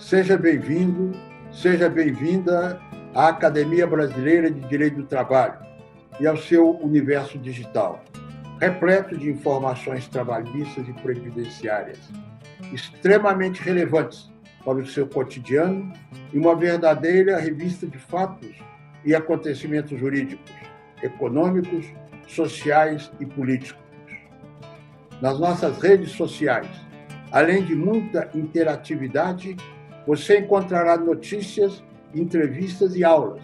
Seja bem-vindo, seja bem-vinda à Academia Brasileira de Direito do Trabalho e ao seu universo digital, repleto de informações trabalhistas e previdenciárias, extremamente relevantes para o seu cotidiano e uma verdadeira revista de fatos e acontecimentos jurídicos, econômicos, sociais e políticos. Nas nossas redes sociais, além de muita interatividade, você encontrará notícias, entrevistas e aulas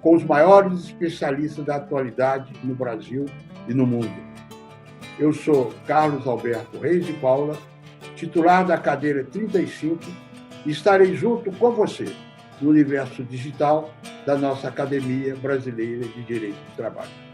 com os maiores especialistas da atualidade no Brasil e no mundo. Eu sou Carlos Alberto Reis de Paula, titular da cadeira 35, e estarei junto com você no universo digital da nossa Academia Brasileira de Direito do Trabalho.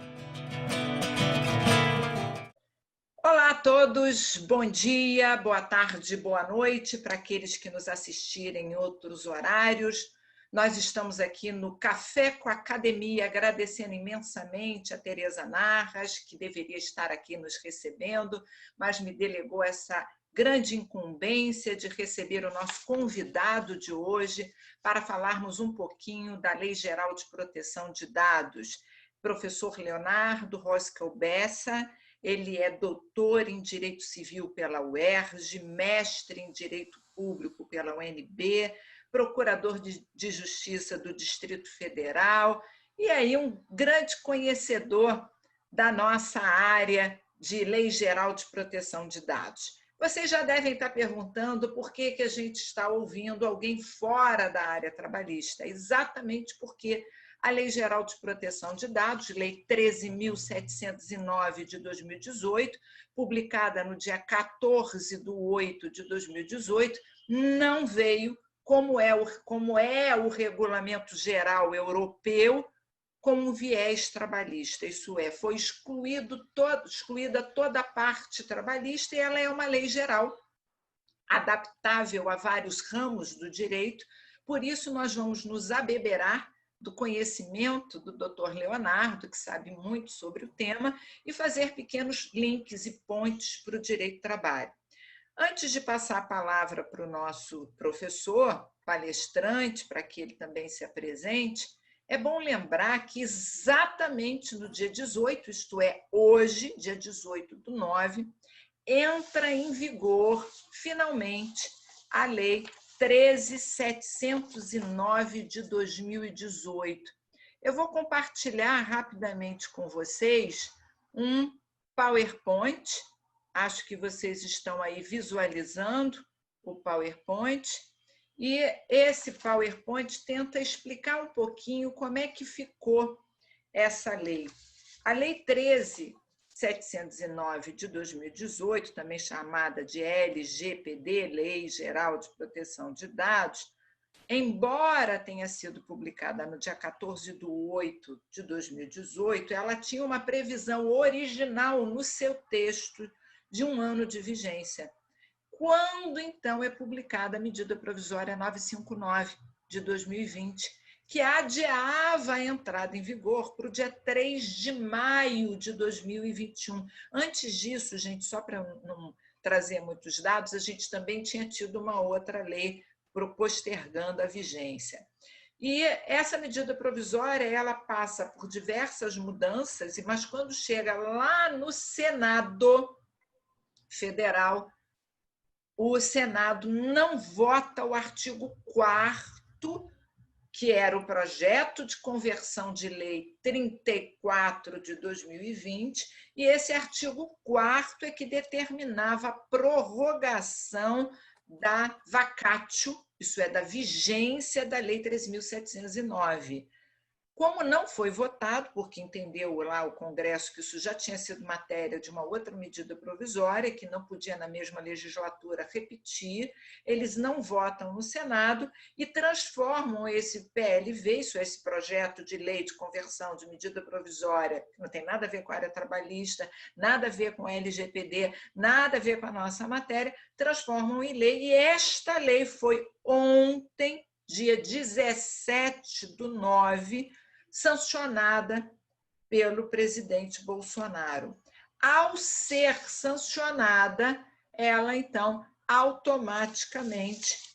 Olá a todos, bom dia, boa tarde, boa noite para aqueles que nos assistirem em outros horários. Nós estamos aqui no Café com a Academia, agradecendo imensamente a Tereza Narras, que deveria estar aqui nos recebendo, mas me delegou essa grande incumbência de receber o nosso convidado de hoje para falarmos um pouquinho da Lei Geral de Proteção de Dados. Professor Leonardo Roskel Bessa. Ele é doutor em Direito Civil pela UERJ, mestre em Direito Público pela UNB, procurador de Justiça do Distrito Federal e aí um grande conhecedor da nossa área de Lei Geral de Proteção de Dados. Vocês já devem estar perguntando por que a gente está ouvindo alguém fora da área trabalhista. Exatamente porque a Lei Geral de Proteção de Dados, Lei 13.709 de 2018, publicada no dia 14/8/2018, não veio, como é o Regulamento Geral Europeu, com um viés trabalhista. Isso é, foi excluída toda a parte trabalhista e ela é uma lei geral, adaptável a vários ramos do direito. Por isso, nós vamos nos abeberar do conhecimento do Dr. Leonardo, que sabe muito sobre o tema, e fazer pequenos links e pontes para o direito do trabalho. Antes de passar a palavra para o nosso professor, palestrante, para que ele também se apresente, é bom lembrar que exatamente no dia 18, isto é, hoje, dia 18/9, entra em vigor, finalmente, a Lei 13.709 de 2018. Eu vou compartilhar rapidamente com vocês um PowerPoint. Acho que vocês estão aí visualizando o PowerPoint. E esse PowerPoint tenta explicar um pouquinho como é que ficou essa lei. A Lei 13.709 de 2018, também chamada de LGPD, Lei Geral de Proteção de Dados, embora tenha sido publicada no dia 14/8 de 2018, ela tinha uma previsão original no seu texto de 1 ano de vigência. Quando, então, é publicada a medida provisória 959 de 2020, que adiava a entrada em vigor para o dia 3 de maio de 2021. Antes disso, gente, só para não trazer muitos dados, a gente também tinha tido uma outra lei postergando a vigência. E essa medida provisória, ela passa por diversas mudanças, mas quando chega lá no Senado Federal, o Senado não vota o artigo 4º, que era o projeto de conversão de lei 34 de 2020, e esse artigo 4º é que determinava a prorrogação da vacatio, isso é, da vigência da Lei 13.709. Como não foi votado, porque entendeu lá o Congresso que isso já tinha sido matéria de uma outra medida provisória, que não podia, na mesma legislatura, repetir, eles não votam no Senado e transformam esse PLV, isso é, esse projeto de lei de conversão de medida provisória, que não tem nada a ver com a área trabalhista, nada a ver com a LGPD, nada a ver com a nossa matéria, transformam em lei. E esta lei foi ontem, dia 17/9, sancionada pelo presidente Bolsonaro. Ao ser sancionada, ela, então, automaticamente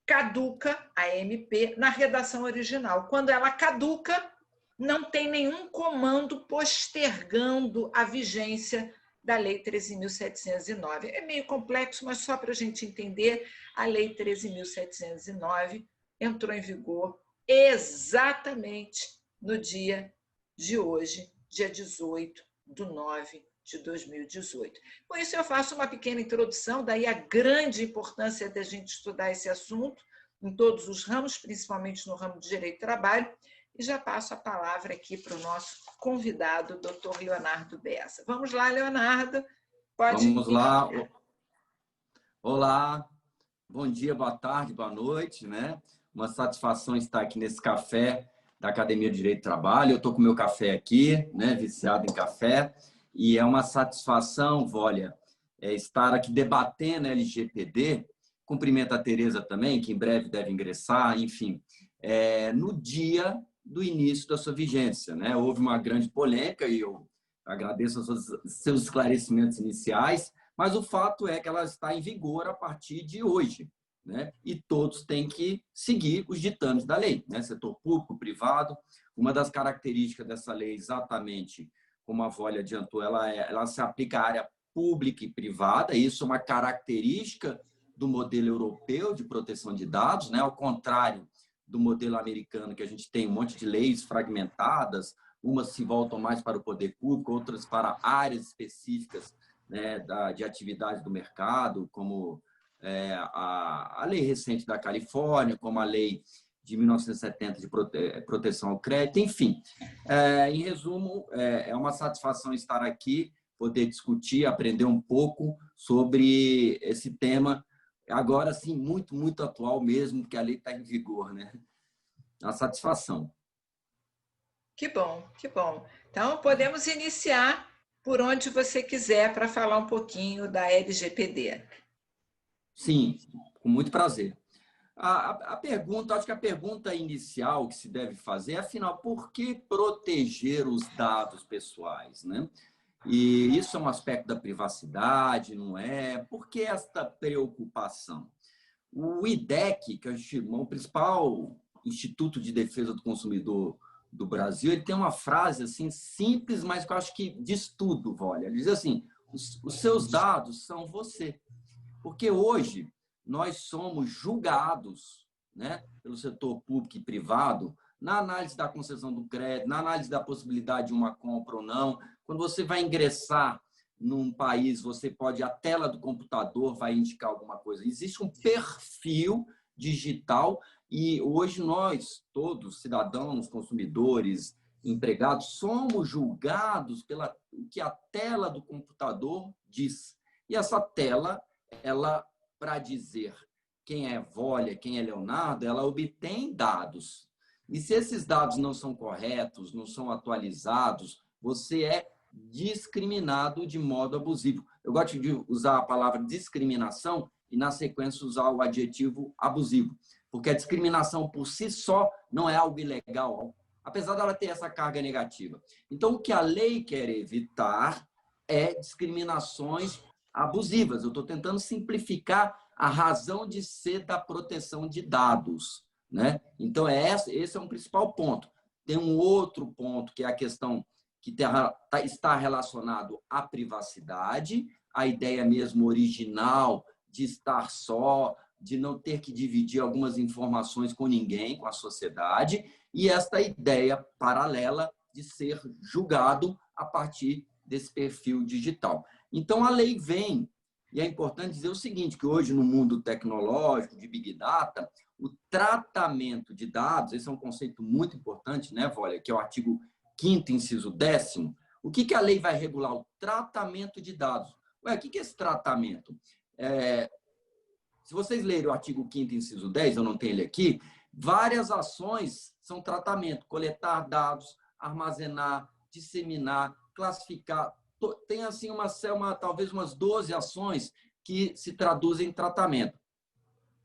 caduca a MP na redação original. Quando ela caduca, não tem nenhum comando postergando a vigência da Lei 13.709. É meio complexo, mas só para a gente entender, a Lei 13.709 entrou em vigor exatamente no dia de hoje, dia 18/9/2018. Com isso, eu faço uma pequena introdução, daí a grande importância da gente estudar esse assunto em todos os ramos, principalmente no ramo de Direito do Trabalho, e já passo a palavra aqui para o nosso convidado, doutor Leonardo Bessa. Vamos lá, Leonardo. Pode Vamos lá. Olá, bom dia, boa tarde, boa noite, né? Uma satisfação estar aqui nesse café da Academia de Direito do Trabalho. Eu estou com meu café aqui, né? Viciado em café. E é uma satisfação, Vólia, estar aqui debatendo LGPD. Cumprimento a Tereza também, que em breve deve ingressar, enfim, no dia do início da sua vigência, né? Houve uma grande polêmica e eu agradeço os seus esclarecimentos iniciais, mas o fato é que ela está em vigor a partir de hoje, né? E todos têm que seguir os ditames da lei, né? Setor público, privado. Uma das características dessa lei, exatamente como a Vólia adiantou, ela se aplica à área pública e privada. Isso é uma característica do modelo europeu de proteção de dados, né? Ao contrário do modelo americano, que a gente tem um monte de leis fragmentadas, umas se voltam mais para o poder público, outras para áreas específicas, né, de atividade do mercado, como a lei recente da Califórnia, como a lei de 1970 de proteção ao crédito, enfim. Em resumo, é uma satisfação estar aqui, poder discutir, aprender um pouco sobre esse tema. Agora, sim, muito, muito atual mesmo, porque a lei está em vigor, né? É uma satisfação. Que bom, que bom. Então, podemos iniciar por onde você quiser para falar um pouquinho da LGPD. Sim, com muito prazer. A pergunta, acho que a pergunta inicial que se deve fazer é, afinal, por que proteger os dados pessoais, né? E isso é um aspecto da privacidade, não é? Por que esta preocupação? O IDEC, que é o principal Instituto de Defesa do Consumidor do Brasil, ele tem uma frase assim simples, mas que eu acho que diz tudo, Vólia. Ele diz assim: os seus dados são você. Porque hoje nós somos julgados, né, pelo setor público e privado na análise da concessão do crédito, na análise da possibilidade de uma compra ou não. Quando você vai ingressar num país, você pode, a tela do computador vai indicar alguma coisa. Existe um perfil digital e hoje nós, todos, cidadãos, consumidores, empregados, somos julgados pelo que a tela do computador diz. E essa tela, ela, para dizer quem é Vólia, quem é Leonardo, ela obtém dados. E se esses dados não são corretos, não são atualizados, você é discriminado de modo abusivo. Eu gosto de usar a palavra discriminação e, na sequência, usar o adjetivo abusivo, porque a discriminação por si só não é algo ilegal, apesar dela ter essa carga negativa. Então, o que a lei quer evitar é discriminações abusivas. Eu estou tentando simplificar a razão de ser da proteção de dados, né? Então, esse é um principal ponto. Tem um outro ponto, que é a questão que está relacionado à privacidade, a ideia mesmo original de estar só, de não ter que dividir algumas informações com ninguém, com a sociedade, e esta ideia paralela de ser julgado a partir desse perfil digital. Então, a lei vem, e é importante dizer o seguinte, que hoje no mundo tecnológico, de Big Data, o tratamento de dados, esse é um conceito muito importante, né, Vólia, que é o artigo 5º, inciso 10º. O que a lei vai regular? O tratamento de dados. Ué, o que é esse tratamento? Se vocês lerem o artigo 5º, inciso 10, eu não tenho ele aqui, várias ações são tratamento: coletar dados, armazenar, disseminar, classificar. Tem assim talvez umas 12 ações que se traduzem em tratamento.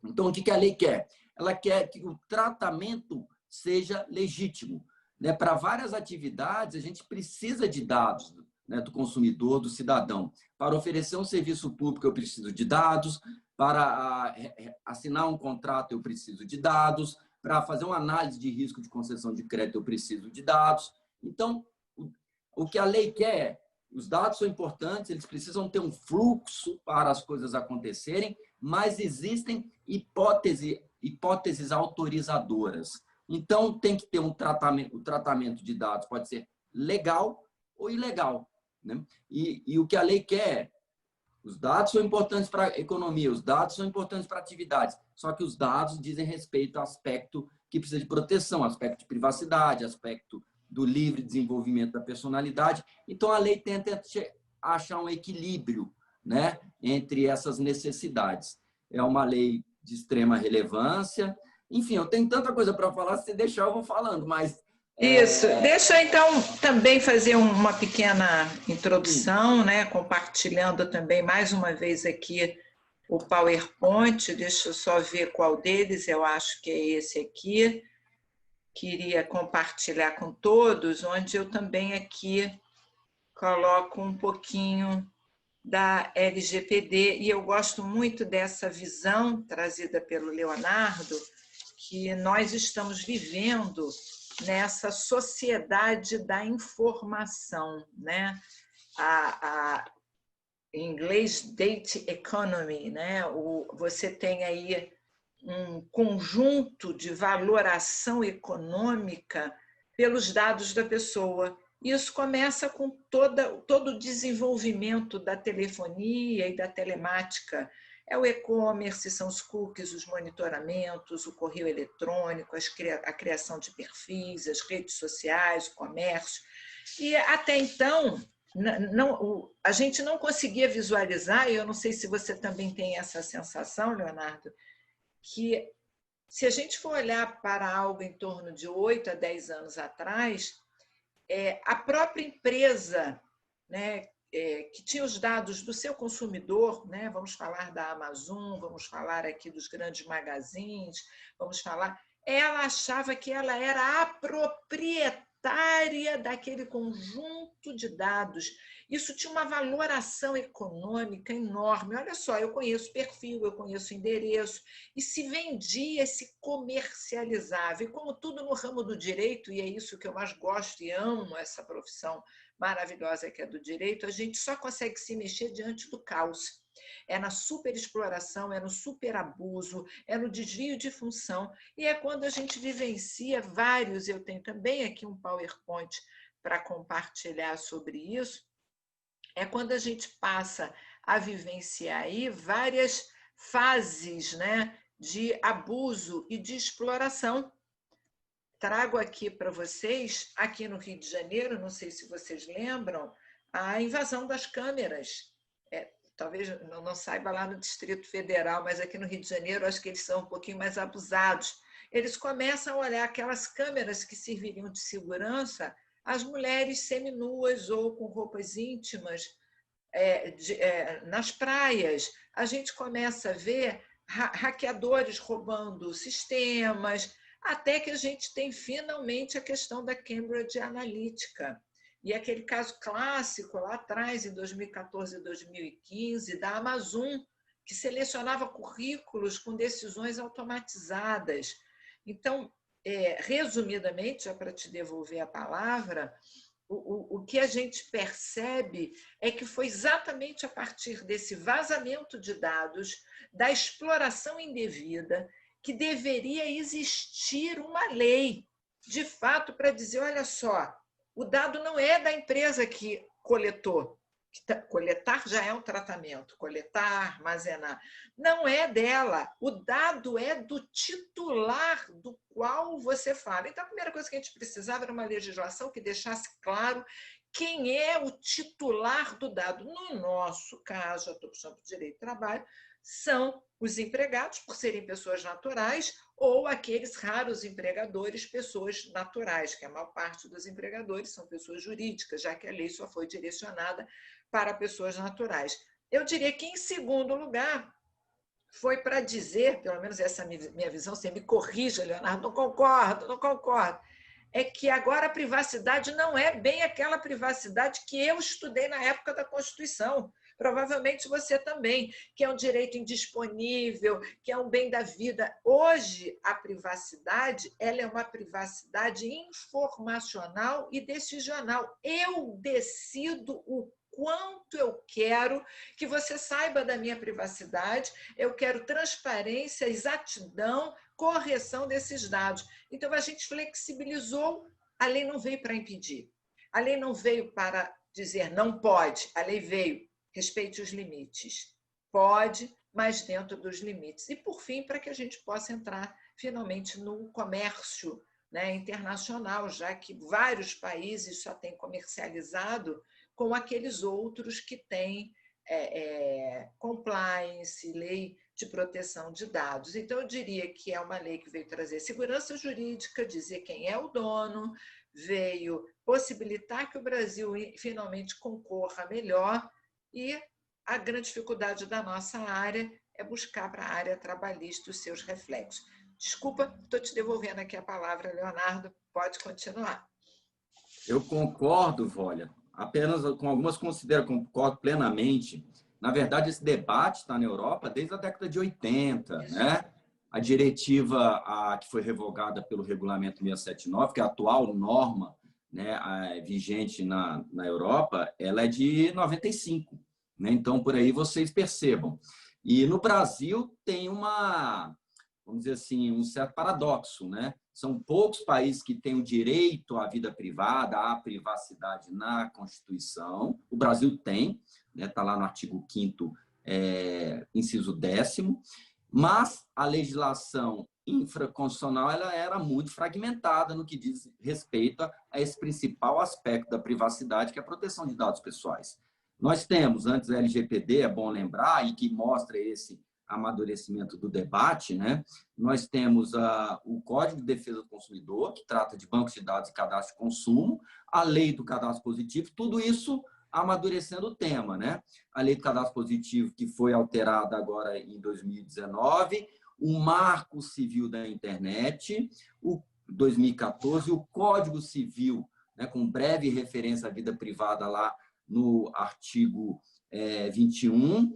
Então, o que a lei quer? Ela quer que o tratamento seja legítimo. Né? Para várias atividades, a gente precisa de dados, né, do consumidor, do cidadão. Para oferecer um serviço público, eu preciso de dados. Para assinar um contrato, eu preciso de dados. Para fazer uma análise de risco de concessão de crédito, eu preciso de dados. Então, o que a lei quer, os dados são importantes, eles precisam ter um fluxo para as coisas acontecerem, mas existem hipóteses autorizadoras. Então, tem que ter um tratamento. O tratamento de dados pode ser legal ou ilegal, né? E o que a lei quer, os dados são importantes para a economia, os dados são importantes para atividades, só que os dados dizem respeito ao aspecto que precisa de proteção, aspecto de privacidade, aspecto do livre desenvolvimento da personalidade. Então, a lei tenta achar um equilíbrio, né, entre essas necessidades. É uma lei de extrema relevância. Enfim, eu tenho tanta coisa para falar, se deixar eu vou falando, mas... Isso. Deixa eu, então, também fazer uma pequena introdução, né? Compartilhando também, mais uma vez aqui, o PowerPoint. Deixa eu só ver qual deles, eu acho que é esse aqui. Queria compartilhar com todos, onde eu também aqui coloco um pouquinho da LGPD, e eu gosto muito dessa visão trazida pelo Leonardo, que nós estamos vivendo nessa sociedade da informação, né? Em inglês, data economy, né? Você tem aí um conjunto de valoração econômica pelos dados da pessoa. Isso começa com todo o desenvolvimento da telefonia e da telemática. É o e-commerce, são os cookies, os monitoramentos, o correio eletrônico, a criação de perfis, as redes sociais, o comércio. E até então, a gente não conseguia visualizar, e eu não sei se você também tem essa sensação, Leonardo, que se a gente for olhar para algo em torno de 8 a 10 anos atrás, a própria empresa, né, que tinha os dados do seu consumidor, né, vamos falar da Amazon, vamos falar aqui dos grandes magazines, ela achava que ela era a proprietária daquele conjunto de dados. Isso tinha uma valoração econômica enorme. Olha só, eu conheço perfil, eu conheço endereço, e se vendia, se comercializava. E como tudo no ramo do direito, e é isso que eu mais gosto e amo, essa profissão maravilhosa que é do direito, a gente só consegue se mexer diante do caos. É na superexploração, é no superabuso, é no desvio de função, e é quando a gente vivencia vários, eu tenho também aqui um PowerPoint para compartilhar sobre isso, é quando a gente passa a vivenciar aí várias fases, né, de abuso e de exploração. Trago aqui para vocês, aqui no Rio de Janeiro, não sei se vocês lembram, a invasão das câmeras. Talvez não saiba lá no Distrito Federal, mas aqui no Rio de Janeiro acho que eles são um pouquinho mais abusados. Eles começam a olhar aquelas câmeras que serviriam de segurança às mulheres seminuas ou com roupas íntimas nas praias. A gente começa a ver hackeadores roubando sistemas, até que a gente tem finalmente a questão da Cambridge Analytica. E aquele caso clássico lá atrás, em 2014 e 2015, da Amazon, que selecionava currículos com decisões automatizadas. Então, resumidamente, já para te devolver a palavra, o que a gente percebe é que foi exatamente a partir desse vazamento de dados, da exploração indevida, que deveria existir uma lei, de fato, para dizer, olha só, o dado não é da empresa que coletou. Coletar já é um tratamento, coletar, armazenar. Não é dela. O dado é do titular do qual você fala. Então, a primeira coisa que a gente precisava era uma legislação que deixasse claro quem é o titular do dado. No nosso caso, a Atribuição do Direito do Trabalho, são os empregados, por serem pessoas naturais, ou aqueles raros empregadores, pessoas naturais, que a maior parte dos empregadores são pessoas jurídicas, já que a lei só foi direcionada para pessoas naturais. Eu diria que, em segundo lugar, foi para dizer, pelo menos essa minha visão, você me corrija, Leonardo, não concordo, é que agora a privacidade não é bem aquela privacidade que eu estudei na época da Constituição. Provavelmente você também, que é um direito indisponível, que é um bem da vida. Hoje, a privacidade, ela é uma privacidade informacional e decisional. Eu decido o quanto eu quero que você saiba da minha privacidade, eu quero transparência, exatidão, correção desses dados. Então, a gente flexibilizou, a lei não veio para impedir, a lei não veio para dizer não pode, a lei veio, respeite os limites. Pode, mas dentro dos limites. E, por fim, para que a gente possa entrar finalmente no comércio, né, internacional, já que vários países só têm comercializado com aqueles outros que têm compliance, lei de proteção de dados. Então, eu diria que é uma lei que veio trazer segurança jurídica, dizer quem é o dono, veio possibilitar que o Brasil finalmente concorra melhor, e a grande dificuldade da nossa área é buscar para a área trabalhista os seus reflexos. Desculpa, estou te devolvendo aqui a palavra, Leonardo, pode continuar. Eu concordo, Vólia, apenas com algumas considerações, concordo plenamente. Na verdade, esse debate está na Europa desde a década de 80, né? A diretiva que foi revogada pelo Regulamento 679, que é a atual norma, né, vigente na Europa, ela é de 95. Né? Então, por aí vocês percebam. E no Brasil tem vamos dizer assim, um certo paradoxo, né? São poucos países que têm o direito à vida privada, à privacidade na Constituição. O Brasil tem, né? Está lá no artigo 5º, inciso 10º, mas a legislação infraconstitucional ela era muito fragmentada no que diz respeito a esse principal aspecto da privacidade, que é a proteção de dados pessoais. Nós temos, antes da LGPD, é bom lembrar, e que mostra esse amadurecimento do debate, né? Nós temos o Código de Defesa do Consumidor, que trata de bancos de dados e cadastro de consumo, a Lei do Cadastro Positivo, tudo isso amadurecendo o tema, né? A Lei do Cadastro Positivo, que foi alterada agora em 2019, o Marco Civil da Internet, o 2014, o Código Civil, né, com breve referência à vida privada lá no artigo 21,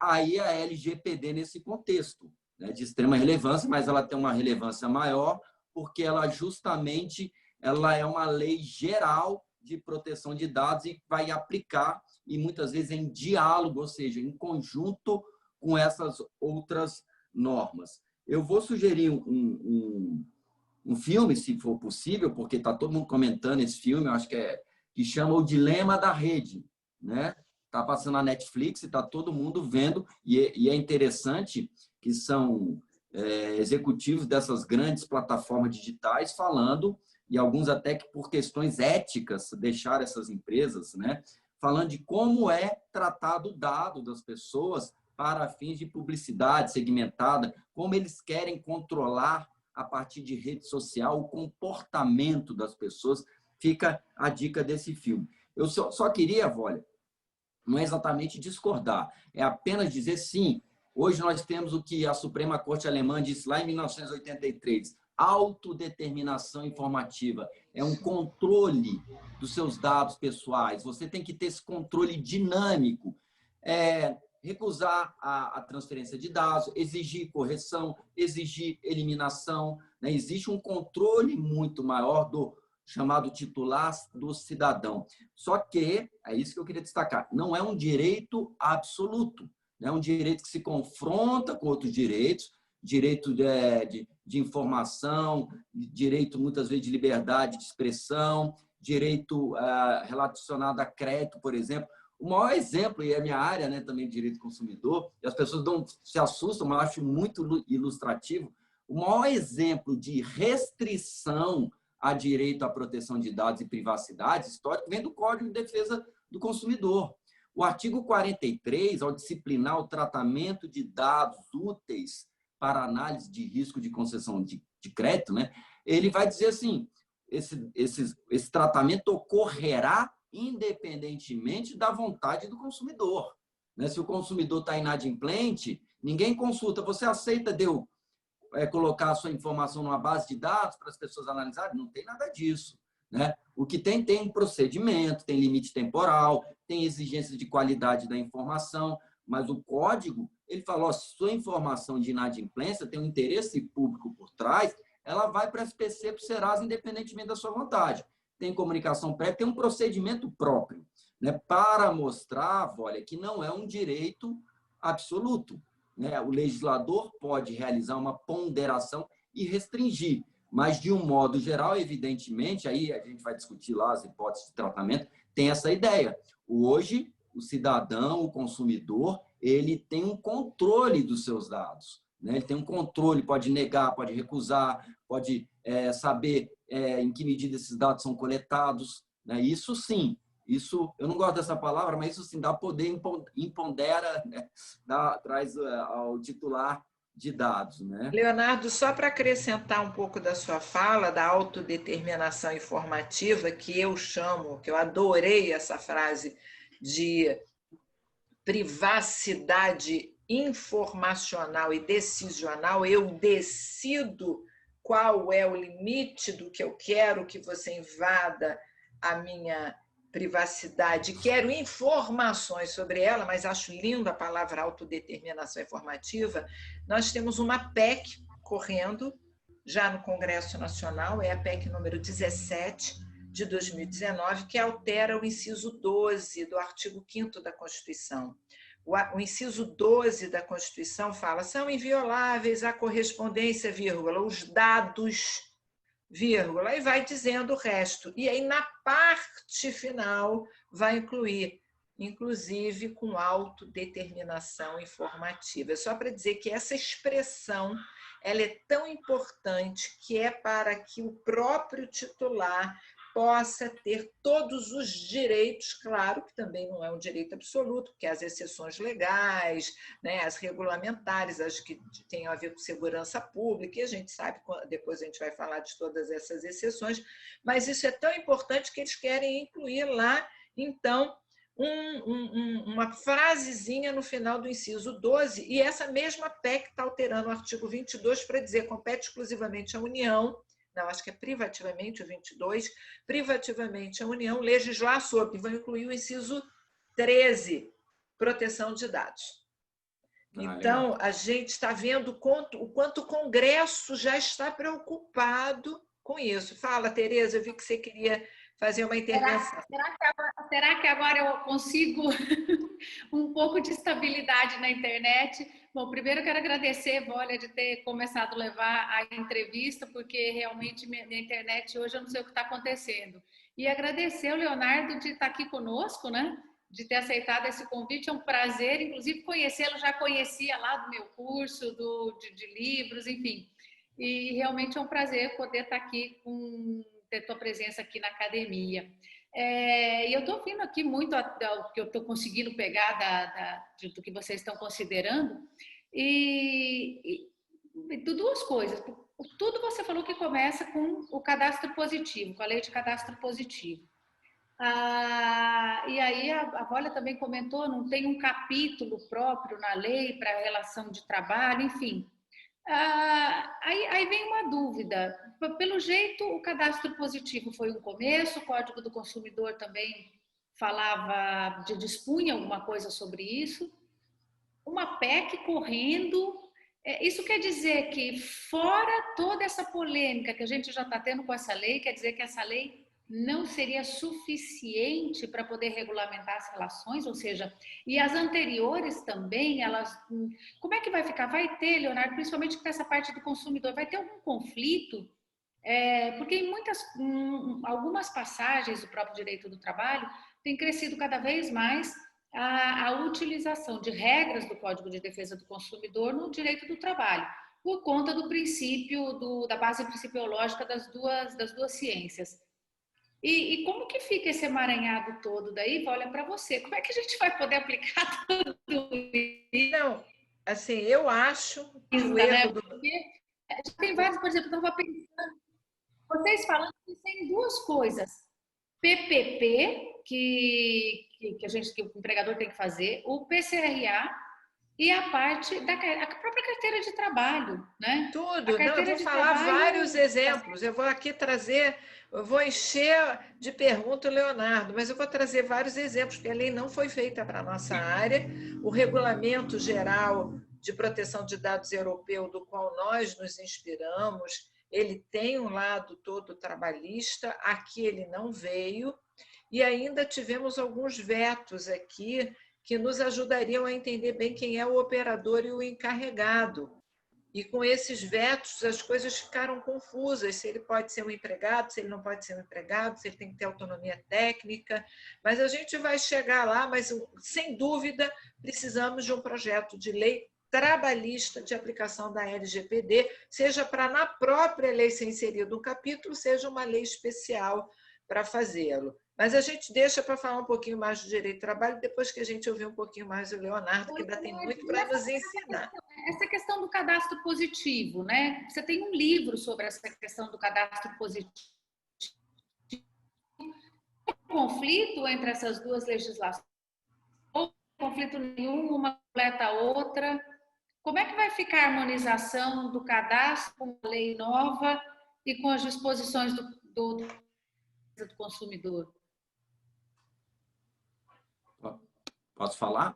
aí a LGPD nesse contexto, né, de extrema relevância, mas ela tem uma relevância maior porque ela justamente ela é uma lei geral de proteção de dados e vai aplicar, e muitas vezes em diálogo, ou seja, em conjunto com essas outras normas. Eu vou sugerir um filme, se for possível, porque está todo mundo comentando esse filme, eu acho que chama O Dilema da Rede, né? Está passando na Netflix e está todo mundo vendo, e é interessante que são executivos dessas grandes plataformas digitais falando, e alguns até que por questões éticas deixaram essas empresas, né? Falando de como é tratado o dado das pessoas para fins de publicidade segmentada, como eles querem controlar a partir de rede social o comportamento das pessoas. Fica a dica desse filme. Eu só queria, Vólia, não é exatamente discordar, é apenas dizer sim. Hoje nós temos o que a Suprema Corte Alemã disse lá em 1983, autodeterminação informativa. É um controle dos seus dados pessoais. Você tem que ter esse controle dinâmico. Recusar a transferência de dados, exigir correção, exigir eliminação. Né? Existe um controle muito maior do chamado titular do cidadão. Só que, é isso que eu queria destacar, não é um direito absoluto, é um direito que se confronta com outros direitos, direito de informação, direito, muitas vezes, de liberdade de expressão, direito relacionado a crédito, por exemplo. O maior exemplo, e é a minha área, né, também de direito do consumidor, e as pessoas se assustam, mas eu acho muito ilustrativo, o maior exemplo de restrição a direito à proteção de dados e privacidade histórico vem do Código de Defesa do Consumidor. O artigo 43, ao disciplinar o tratamento de dados úteis para análise de risco de concessão de crédito, né, ele vai dizer assim, esse tratamento ocorrerá independentemente da vontade do consumidor. Né? Se o consumidor está inadimplente, ninguém consulta. Você aceita colocar a sua informação numa base de dados para as pessoas analisarem? Não tem nada disso. né? O que tem um procedimento, tem limite temporal, tem exigência de qualidade da informação, mas o código, ele fala, ó, se sua informação de inadimplência tem um interesse público por trás, ela vai para a SPC, para o Serasa, independentemente da sua vontade. Tem comunicação prévia, tem um procedimento próprio, né, para mostrar, olha, que não é um direito absoluto, né? O legislador pode realizar uma ponderação e restringir, mas, de um modo geral, evidentemente, aí a gente vai discutir lá as hipóteses de tratamento, tem essa ideia. Hoje, o cidadão, o consumidor, ele tem um controle dos seus dados, né? Ele tem um controle, pode negar, pode recusar, pode saber em que medida esses dados são coletados, né? Isso sim, isso, eu não gosto dessa palavra, mas isso sim dá poder, impondera, né? Traz ao titular de dados, né? Leonardo, só para acrescentar um pouco da sua fala, da autodeterminação informativa, que eu chamo, que eu adorei essa frase de privacidade informacional e decisional, eu decido qual é o limite do que eu quero que você invada a minha privacidade, quero informações sobre ela, mas acho linda a palavra autodeterminação informativa. Nós temos uma PEC correndo já no Congresso Nacional, é a PEC número 17 de 2019, que altera o inciso 12 do artigo 5º da Constituição. O inciso 12 da Constituição fala: são invioláveis a correspondência, vírgula, os dados, vírgula, e vai dizendo o resto. E aí, na parte final, vai incluir, inclusive, com autodeterminação informativa. É só para dizer que essa expressão ela é tão importante que é para que o próprio titular possa ter todos os direitos, claro que também não é um direito absoluto, porque as exceções legais, né, as regulamentares, as que têm a ver com segurança pública, e a gente sabe, depois a gente vai falar de todas essas exceções, mas isso é tão importante que eles querem incluir lá, então, uma frasezinha no final do inciso 12, e essa mesma PEC está alterando o artigo 22 para dizer compete exclusivamente à União, não, acho que é privativamente o 22, privativamente a União legislar sobre, vai incluir o inciso 13, proteção de dados. Então, a gente está vendo o quanto o Congresso já está preocupado com isso. Fala, Tereza, eu vi que você queria fazer uma intervenção. Será que agora eu consigo um pouco de estabilidade na internet? Bom, primeiro eu quero agradecer, Vólia, de ter começado a levar a entrevista, porque realmente minha internet hoje eu não sei o que está acontecendo. E agradecer o Leonardo de estar aqui conosco, né? De ter aceitado esse convite, é um prazer, inclusive conhecê-lo, já conhecia lá do meu curso, de livros, enfim. E realmente é um prazer poder estar aqui ter tua presença aqui na academia. E eu estou ouvindo aqui muito o que eu estou conseguindo pegar do que vocês estão considerando, e duas coisas. Tudo você falou que começa com o cadastro positivo, com a lei de cadastro positivo. E aí a Vólia também comentou, não tem um capítulo próprio na lei para a relação de trabalho, enfim. Aí vem uma dúvida. Pelo jeito, o cadastro positivo foi um começo, o Código do Consumidor também dispunha alguma coisa sobre isso. Uma PEC correndo. Isso quer dizer que, fora toda essa polêmica que a gente já está tendo com essa lei, quer dizer que essa lei não seria suficiente para poder regulamentar as relações, ou seja, e as anteriores também, elas, como é que vai ficar? Vai ter, Leonardo, principalmente com essa parte do consumidor, vai ter algum conflito? Porque em algumas passagens do próprio direito do trabalho tem crescido cada vez mais a utilização de regras do Código de Defesa do Consumidor no direito do trabalho, por conta do princípio, da base principiológica das duas ciências. E como que fica esse emaranhado todo daí? Olha para você, como é que a gente vai poder aplicar tudo isso? Não, assim, eu acho que o erro Porque já tem vários, por exemplo, eu estava pensando, vocês falando que tem duas coisas, PPP, que o empregador tem que fazer, o PCRA, e a parte da a própria carteira de trabalho, né? Tudo. Não, eu vou falar vários exemplos. Eu vou aqui trazer, eu vou encher de pergunta o Leonardo, mas eu vou trazer vários exemplos, porque a lei não foi feita para a nossa área. O Regulamento Geral de Proteção de Dados Europeu, do qual nós nos inspiramos, ele tem um lado todo trabalhista, aqui ele não veio, e ainda tivemos alguns vetos aqui que nos ajudariam a entender bem quem é o operador e o encarregado. E com esses vetos, as coisas ficaram confusas, se ele pode ser um empregado, se ele não pode ser um empregado, se ele tem que ter autonomia técnica, mas a gente vai chegar lá, mas sem dúvida precisamos de um projeto de lei trabalhista de aplicação da LGPD, seja para na própria lei ser inserido um capítulo, seja uma lei especial para fazê-lo. Mas a gente deixa para falar um pouquinho mais do direito do trabalho, depois que a gente ouvir um pouquinho mais do Leonardo, que ainda tem muito para nos ensinar. Essa questão do cadastro positivo, né? Você tem um livro sobre essa questão do cadastro positivo. Conflito entre essas duas legislações? Ou conflito nenhum, uma completa a outra? Como é que vai ficar a harmonização do cadastro com a lei nova e com as disposições do consumidor? Posso falar?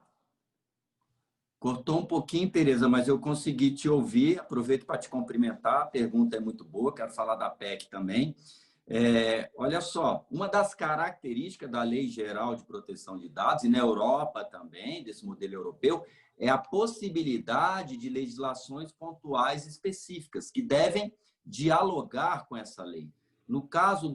Cortou um pouquinho, Tereza, mas eu consegui te ouvir. Aproveito para te cumprimentar. A pergunta é muito boa. Quero falar da PEC também. Olha só, uma das características da Lei Geral de Proteção de Dados, e na Europa também, desse modelo europeu, é a possibilidade de legislações pontuais específicas que devem dialogar com essa lei. No caso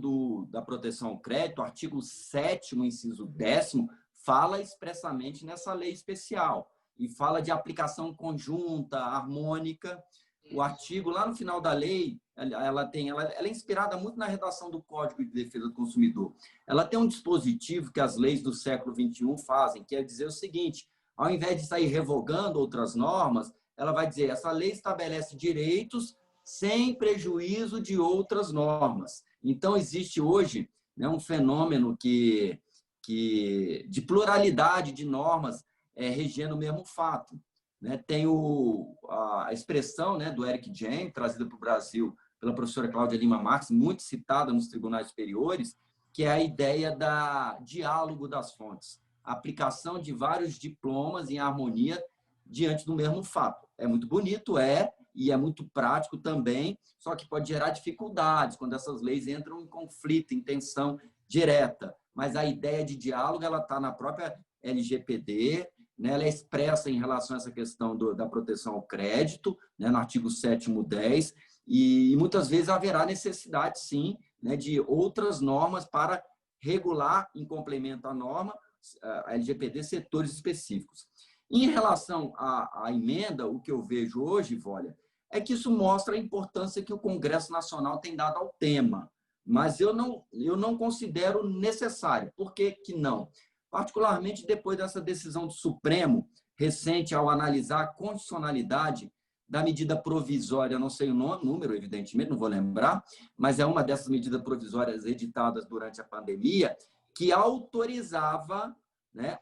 da proteção ao crédito, o artigo 7º, inciso 10º, fala expressamente nessa lei especial e fala de aplicação conjunta, harmônica. O artigo, lá no final da lei, ela é inspirada muito na redação do Código de Defesa do Consumidor. Ela tem um dispositivo que as leis do século XXI fazem, que é dizer o seguinte: ao invés de sair revogando outras normas, ela vai dizer, essa lei estabelece direitos sem prejuízo de outras normas. Então, existe hoje, né, um fenômeno de pluralidade de normas regendo o mesmo fato. Né? Tem a expressão, né, do Eric James, trazida para o Brasil pela professora Cláudia Lima Marques, muito citada nos tribunais superiores, que é a ideia da diálogo das fontes, a aplicação de vários diplomas em harmonia diante do mesmo fato. É muito bonito, e é muito prático também, só que pode gerar dificuldades quando essas leis entram em conflito, em tensão direta. Mas a ideia de diálogo ela está na própria LGPD, né? Ela é expressa em relação a essa questão da proteção ao crédito, né? No artigo 7º, 10, e muitas vezes haverá necessidade, sim, né, de outras normas para regular, em complemento à norma, a LGPD, setores específicos. Em relação à emenda, o que eu vejo hoje, Vólia, é que isso mostra a importância que o Congresso Nacional tem dado ao tema, mas eu não considero necessário. Por que que não? Particularmente depois dessa decisão do Supremo, recente, ao analisar a constitucionalidade da medida provisória, não sei o número, evidentemente, não vou lembrar, mas é uma dessas medidas provisórias editadas durante a pandemia, que autorizava, né,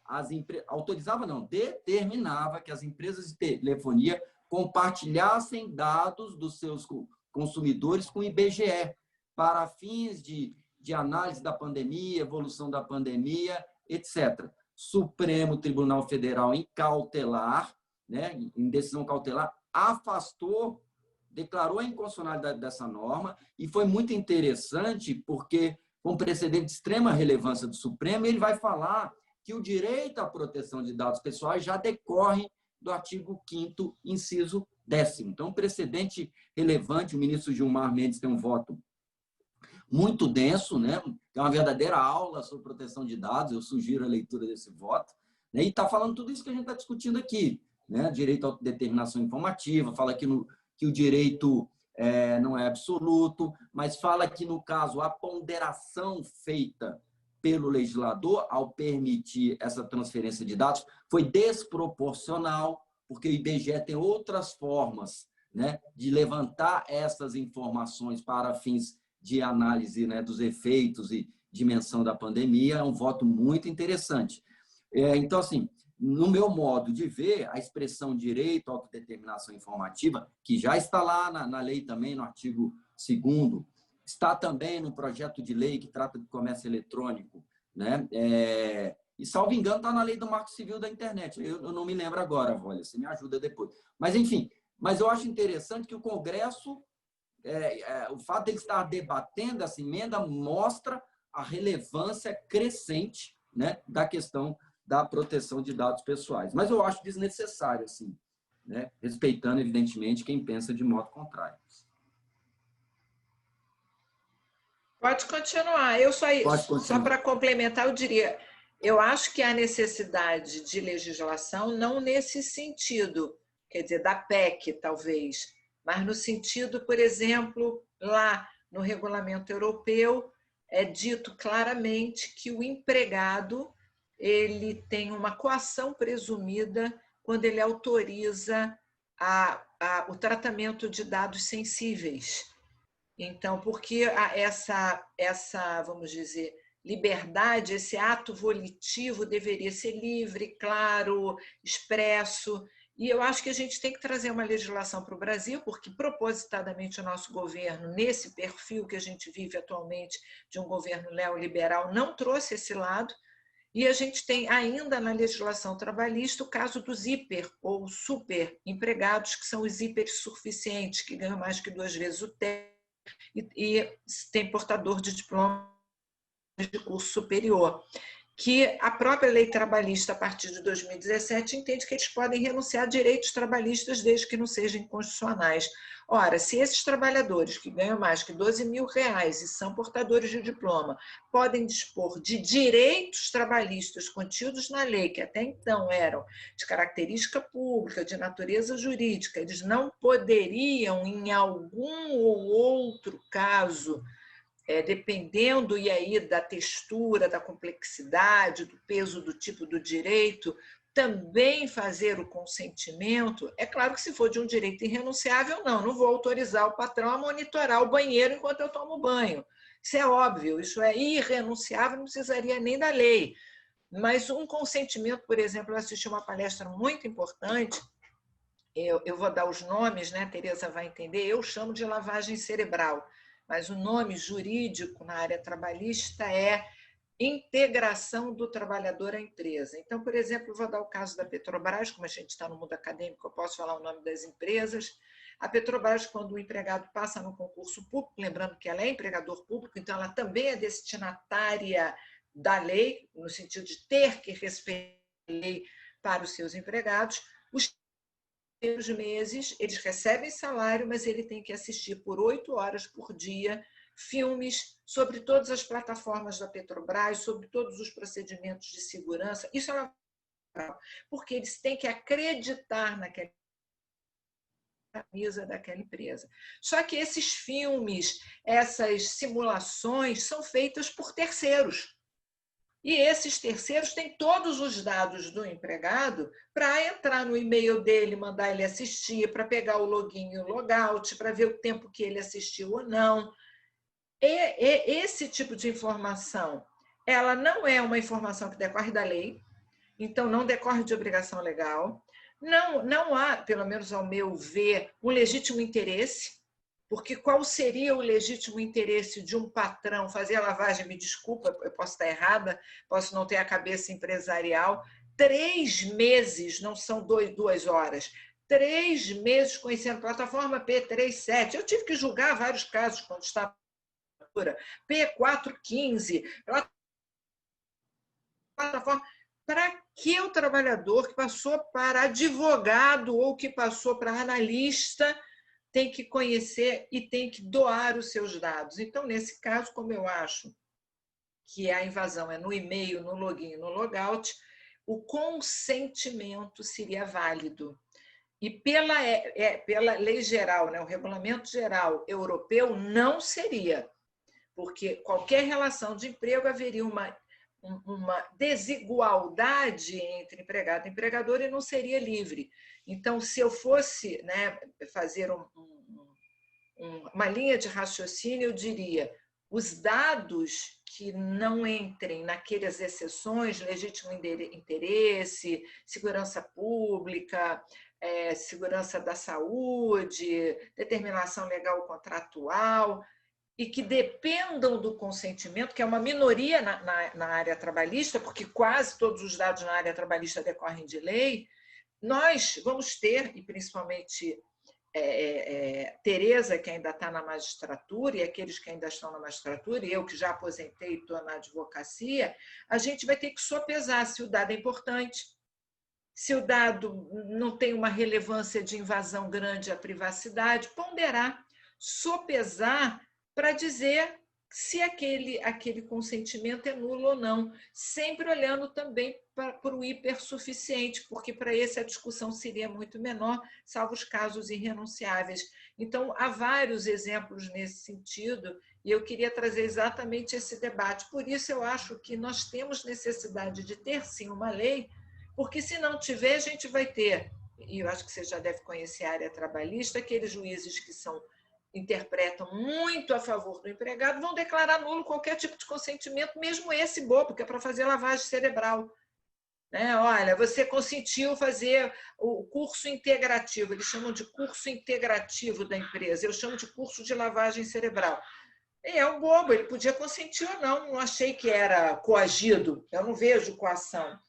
determinava que as empresas de telefonia compartilhassem dados dos seus consumidores com o IBGE para fins de análise da pandemia, evolução da pandemia, etc. Supremo Tribunal Federal, em cautelar, né, em decisão cautelar, afastou, declarou a inconstitucionalidade dessa norma, e foi muito interessante porque, com precedente de extrema relevância do Supremo, ele vai falar que o direito à proteção de dados pessoais já decorre do artigo 5º, inciso 10º. Então, um precedente relevante, o ministro Gilmar Mendes tem um voto muito denso, né? É uma verdadeira aula sobre proteção de dados, eu sugiro a leitura desse voto, né? E está falando tudo isso que a gente está discutindo aqui, né? Direito à autodeterminação informativa, fala que o direito não é absoluto, mas fala que, no caso, a ponderação feita pelo legislador ao permitir essa transferência de dados foi desproporcional, porque o IBGE tem outras formas, né, de levantar essas informações para fins de análise, né, dos efeitos e dimensão da pandemia. É um voto muito interessante. Então, assim, no meu modo de ver, a expressão direito à autodeterminação informativa, que já está lá na lei também, no artigo 2º, está também no projeto de lei que trata do comércio eletrônico, né? E, salvo engano, está na lei do Marco Civil da Internet. Eu não me lembro agora, olha, você me ajuda depois. Mas, enfim, mas eu acho interessante que o Congresso, o fato de ele estar debatendo essa emenda mostra a relevância crescente, né, da questão da proteção de dados pessoais. Mas eu acho desnecessário, assim, né, respeitando, evidentemente, quem pensa de modo contrário. Pode continuar. Só para complementar, eu diria, eu acho que há necessidade de legislação, não nesse sentido, quer dizer, da PEC, talvez, mas no sentido, por exemplo, lá no regulamento europeu, é dito claramente que o empregado ele tem uma coação presumida quando ele autoriza o tratamento de dados sensíveis. Então, porque vamos dizer, liberdade, esse ato volitivo deveria ser livre, claro, expresso. E eu acho que a gente tem que trazer uma legislação para o Brasil, porque propositadamente o nosso governo, nesse perfil que a gente vive atualmente, de um governo neoliberal, não trouxe esse lado. E a gente tem ainda na legislação trabalhista o caso dos hiper ou super empregados, que são os hipersuficientes, que ganham mais que 2 vezes o teto e tem portador de diploma de curso superior, que a própria lei trabalhista, a partir de 2017, entende que eles podem renunciar a direitos trabalhistas desde que não sejam inconstitucionais. Ora, se esses trabalhadores que ganham mais que R$12.000 e são portadores de diploma podem dispor de direitos trabalhistas contidos na lei, que até então eram de característica pública, de natureza jurídica, eles não poderiam, em algum ou outro caso, dependendo e aí da textura, da complexidade, do peso do tipo do direito, também fazer o consentimento. É claro que se for de um direito irrenunciável, não vou autorizar o patrão a monitorar o banheiro enquanto eu tomo banho. Isso é óbvio, isso é irrenunciável, não precisaria nem da lei. Mas um consentimento, por exemplo, eu assisti uma palestra muito importante, eu vou dar os nomes, né? A Tereza vai entender, eu chamo de lavagem cerebral, mas o nome jurídico na área trabalhista é integração do trabalhador à empresa. Então, por exemplo, eu vou dar o caso da Petrobras, como a gente está no mundo acadêmico, eu posso falar o nome das empresas. A Petrobras, quando o empregado passa no concurso público, lembrando que ela é empregador público, então ela também é destinatária da lei, no sentido de ter que respeitar a lei para os seus empregados, os primeiros meses, eles recebem salário, mas ele tem que assistir por 8 horas por dia filmes sobre todas as plataformas da Petrobras, sobre todos os procedimentos de segurança. Isso é legal, porque eles têm que acreditar naquela camisa daquela empresa. Só que esses filmes, essas simulações são feitas por terceiros. E esses terceiros têm todos os dados do empregado para entrar no e-mail dele, mandar ele assistir, para pegar o login e o logout, para ver o tempo que ele assistiu ou não. Esse tipo de informação, ela não é uma informação que decorre da lei, então não decorre de obrigação legal. Não há, pelo menos ao meu ver, um legítimo interesse. Porque qual seria o legítimo interesse de um patrão fazer a lavagem? Me desculpa, eu posso estar errada, posso não ter a cabeça empresarial. 3 meses, não são 2 horas. 3 meses conhecendo a plataforma P37. Eu tive que julgar vários casos quando estava P415, plataforma. Para que o trabalhador que passou para advogado ou que passou para analista tem que conhecer e tem que doar os seus dados? Então, nesse caso, como eu acho que a invasão é no e-mail, no login, no logout, o consentimento seria válido. E pela lei geral, né, o regulamento geral europeu, não seria, porque qualquer relação de emprego haveria uma desigualdade entre empregado e empregador e não seria livre. Então, se eu fosse, né, fazer uma linha de raciocínio, eu diria: os dados que não entrem naquelas exceções, legítimo interesse, segurança pública, segurança da saúde, determinação legal contratual, e que dependam do consentimento, que é uma minoria na área trabalhista, porque quase todos os dados na área trabalhista decorrem de lei, nós vamos ter, e principalmente Tereza, que ainda está na magistratura, e aqueles que ainda estão na magistratura, e eu que já aposentei e estou na advocacia, a gente vai ter que sopesar se o dado é importante, se o dado não tem uma relevância de invasão grande à privacidade, ponderar, sopesar para dizer se aquele consentimento é nulo ou não, sempre olhando também para o hipersuficiente, porque para esse a discussão seria muito menor, salvo os casos irrenunciáveis. Então, há vários exemplos nesse sentido, e eu queria trazer exatamente esse debate. Por isso, eu acho que nós temos necessidade de ter, sim, uma lei, porque se não tiver, a gente vai ter, e eu acho que você já deve conhecer a área trabalhista, aqueles juízes que interpretam muito a favor do empregado, vão declarar nulo qualquer tipo de consentimento, mesmo esse bobo, que é para fazer lavagem cerebral. Olha, você consentiu fazer o curso integrativo, eles chamam de curso integrativo da empresa, eu chamo de curso de lavagem cerebral. É um bobo, ele podia consentir ou não achei que era coagido, eu não vejo coação.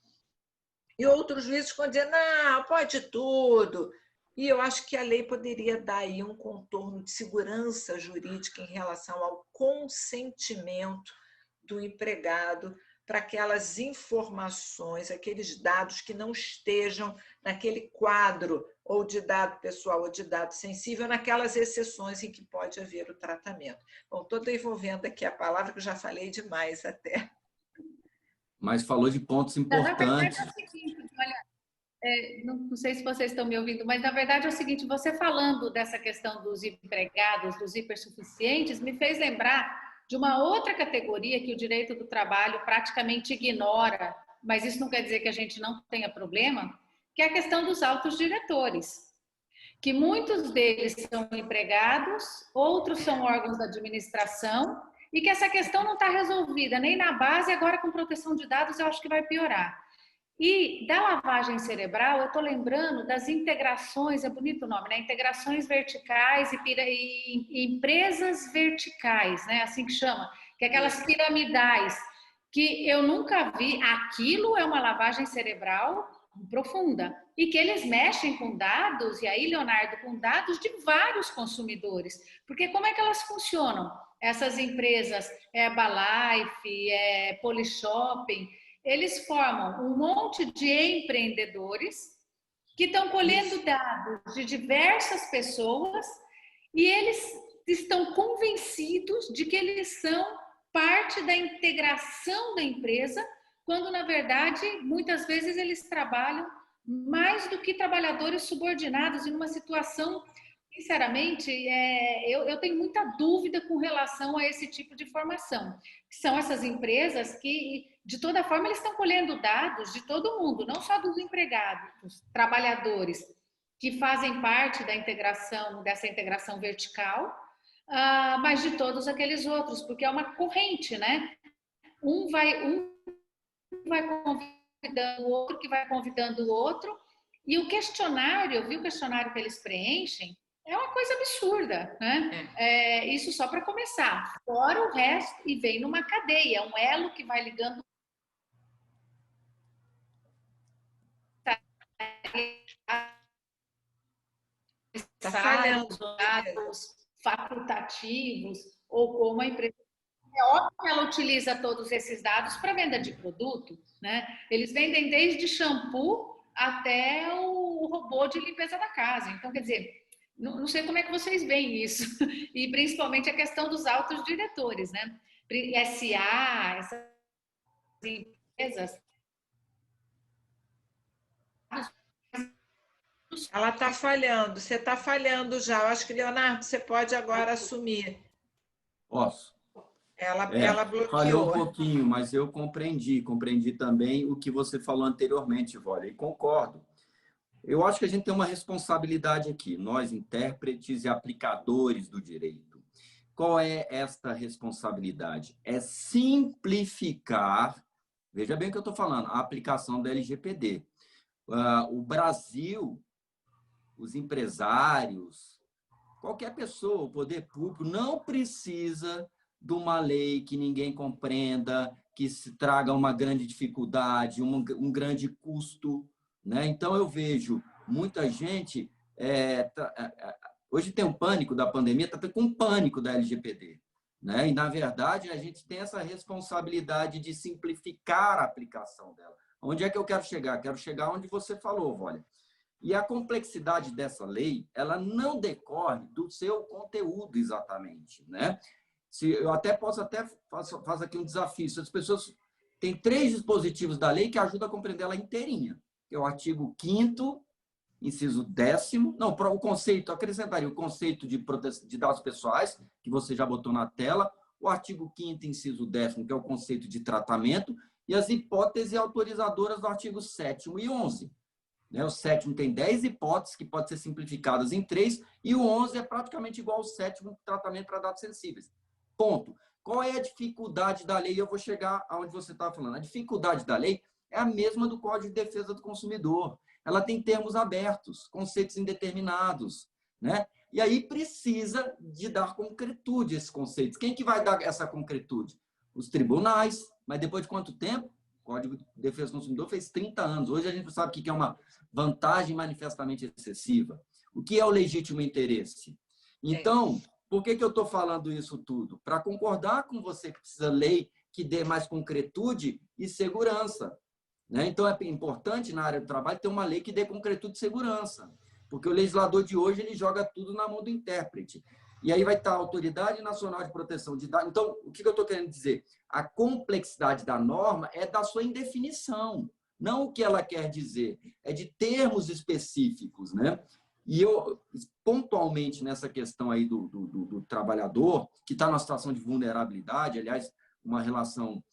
E outros juízes vão dizer, não, pode tudo. E eu acho que a lei poderia dar aí um contorno de segurança jurídica em relação ao consentimento do empregado para aquelas informações, aqueles dados que não estejam naquele quadro ou de dado pessoal ou de dado sensível, naquelas exceções em que pode haver o tratamento. Bom, estou devolvendo aqui a palavra, que eu já falei demais até. Mas falou de pontos importantes. Na verdade, é o seguinte, olha, não sei se vocês estão me ouvindo, mas na verdade é o seguinte, você falando dessa questão dos empregados, dos hipersuficientes, me fez lembrar de uma outra categoria que o direito do trabalho praticamente ignora, mas isso não quer dizer que a gente não tenha problema, que é a questão dos altos diretores, que muitos deles são empregados, outros são órgãos da administração, e que essa questão não está resolvida nem na base, agora com proteção de dados eu acho que vai piorar. E da lavagem cerebral, eu estou lembrando das integrações, é bonito o nome, né? Integrações verticais e empresas verticais, né? Assim que chama, que é aquelas piramidais, que eu nunca vi, aquilo é uma lavagem cerebral profunda, e que eles mexem com dados, e aí, Leonardo, com dados de vários consumidores, porque como é que elas funcionam? Essas empresas, Herbalife, Polyshopping, eles formam um monte de empreendedores que estão colhendo dados de diversas pessoas e eles estão convencidos de que eles são parte da integração da empresa, quando, na verdade, muitas vezes eles trabalham mais do que trabalhadores subordinados, em uma situação, sinceramente, eu tenho muita dúvida com relação a esse tipo de formação. São essas empresas que, de toda forma, eles estão colhendo dados de todo mundo, não só dos empregados, dos trabalhadores que fazem parte da integração, dessa integração vertical, mas de todos aqueles outros, porque é uma corrente, né? Um vai convidando o outro, que vai convidando o outro, e o questionário, eu vi o questionário que eles preenchem, é uma coisa absurda, né? Isso só para começar. Fora o resto, e vem numa cadeia, um elo que vai ligando. Está falhando. Dados facultativos, ou como a empresa. É óbvio que ela utiliza todos esses dados para venda de produto, né? Eles vendem desde shampoo até o robô de limpeza da casa. Então, quer dizer, não sei como é que vocês veem isso. E principalmente a questão dos altos diretores, né? SA, essas empresas. Ela está falhando, você está falhando já. Eu acho que, Leonardo, você pode agora assumir. Posso? Ela bloqueou. Falhou um pouquinho, mas eu compreendi também o que você falou anteriormente, Vólia, e concordo. Eu acho que a gente tem uma responsabilidade aqui, nós, intérpretes e aplicadores do direito, Qual é esta responsabilidade? É simplificar, veja bem o que eu estou falando, a aplicação da LGPD. O Brasil, os empresários, qualquer pessoa, o poder público, não precisa de uma lei que ninguém compreenda, que se traga uma grande dificuldade, um grande custo, né? Então, eu vejo muita gente... hoje tem um pânico da pandemia, está com um pânico da LGPD, né? E, na verdade, a gente tem essa responsabilidade de simplificar a aplicação dela. Onde é que eu quero chegar? Quero chegar onde você falou, Wólia. E a complexidade dessa lei, ela não decorre do seu conteúdo exatamente, né? Eu posso fazer aqui um desafio. Se as pessoas têm 3 dispositivos da lei que ajudam a compreender ela inteirinha, que é o artigo 5º, inciso 10º, não, o conceito, acrescentaria o conceito de dados pessoais, que você já botou na tela, o artigo 5º, inciso 10º, que é o conceito de tratamento, e as hipóteses autorizadoras do artigo 7º e 11º. O 7º tem 10 hipóteses que podem ser simplificadas em 3, e o 11 é praticamente igual ao 7º, tratamento para dados sensíveis. Ponto. Qual é a dificuldade da lei? Eu vou chegar aonde você estava falando. A dificuldade da lei é a mesma do Código de Defesa do Consumidor. Ela tem termos abertos, conceitos indeterminados, né? E aí precisa de dar concretude a esses conceitos. Quem que vai dar essa concretude? Os tribunais. Mas depois de quanto tempo? O Código de Defesa do Consumidor fez 30 anos. Hoje a gente sabe o que é uma vantagem manifestamente excessiva. O que é o legítimo interesse? Então, por que eu estou falando isso tudo? Para concordar com você que precisa lei que dê mais concretude e segurança, né? Então, é importante na área do trabalho ter uma lei que dê concretude e segurança, porque o legislador de hoje ele joga tudo na mão do intérprete. E aí vai estar a Autoridade Nacional de Proteção de Dados. Então, o que eu estou querendo dizer? A complexidade da norma é da sua indefinição, não o que ela quer dizer, é de termos específicos, né? E eu, pontualmente, nessa questão aí do trabalhador, que está numa situação de vulnerabilidade, aliás, uma relação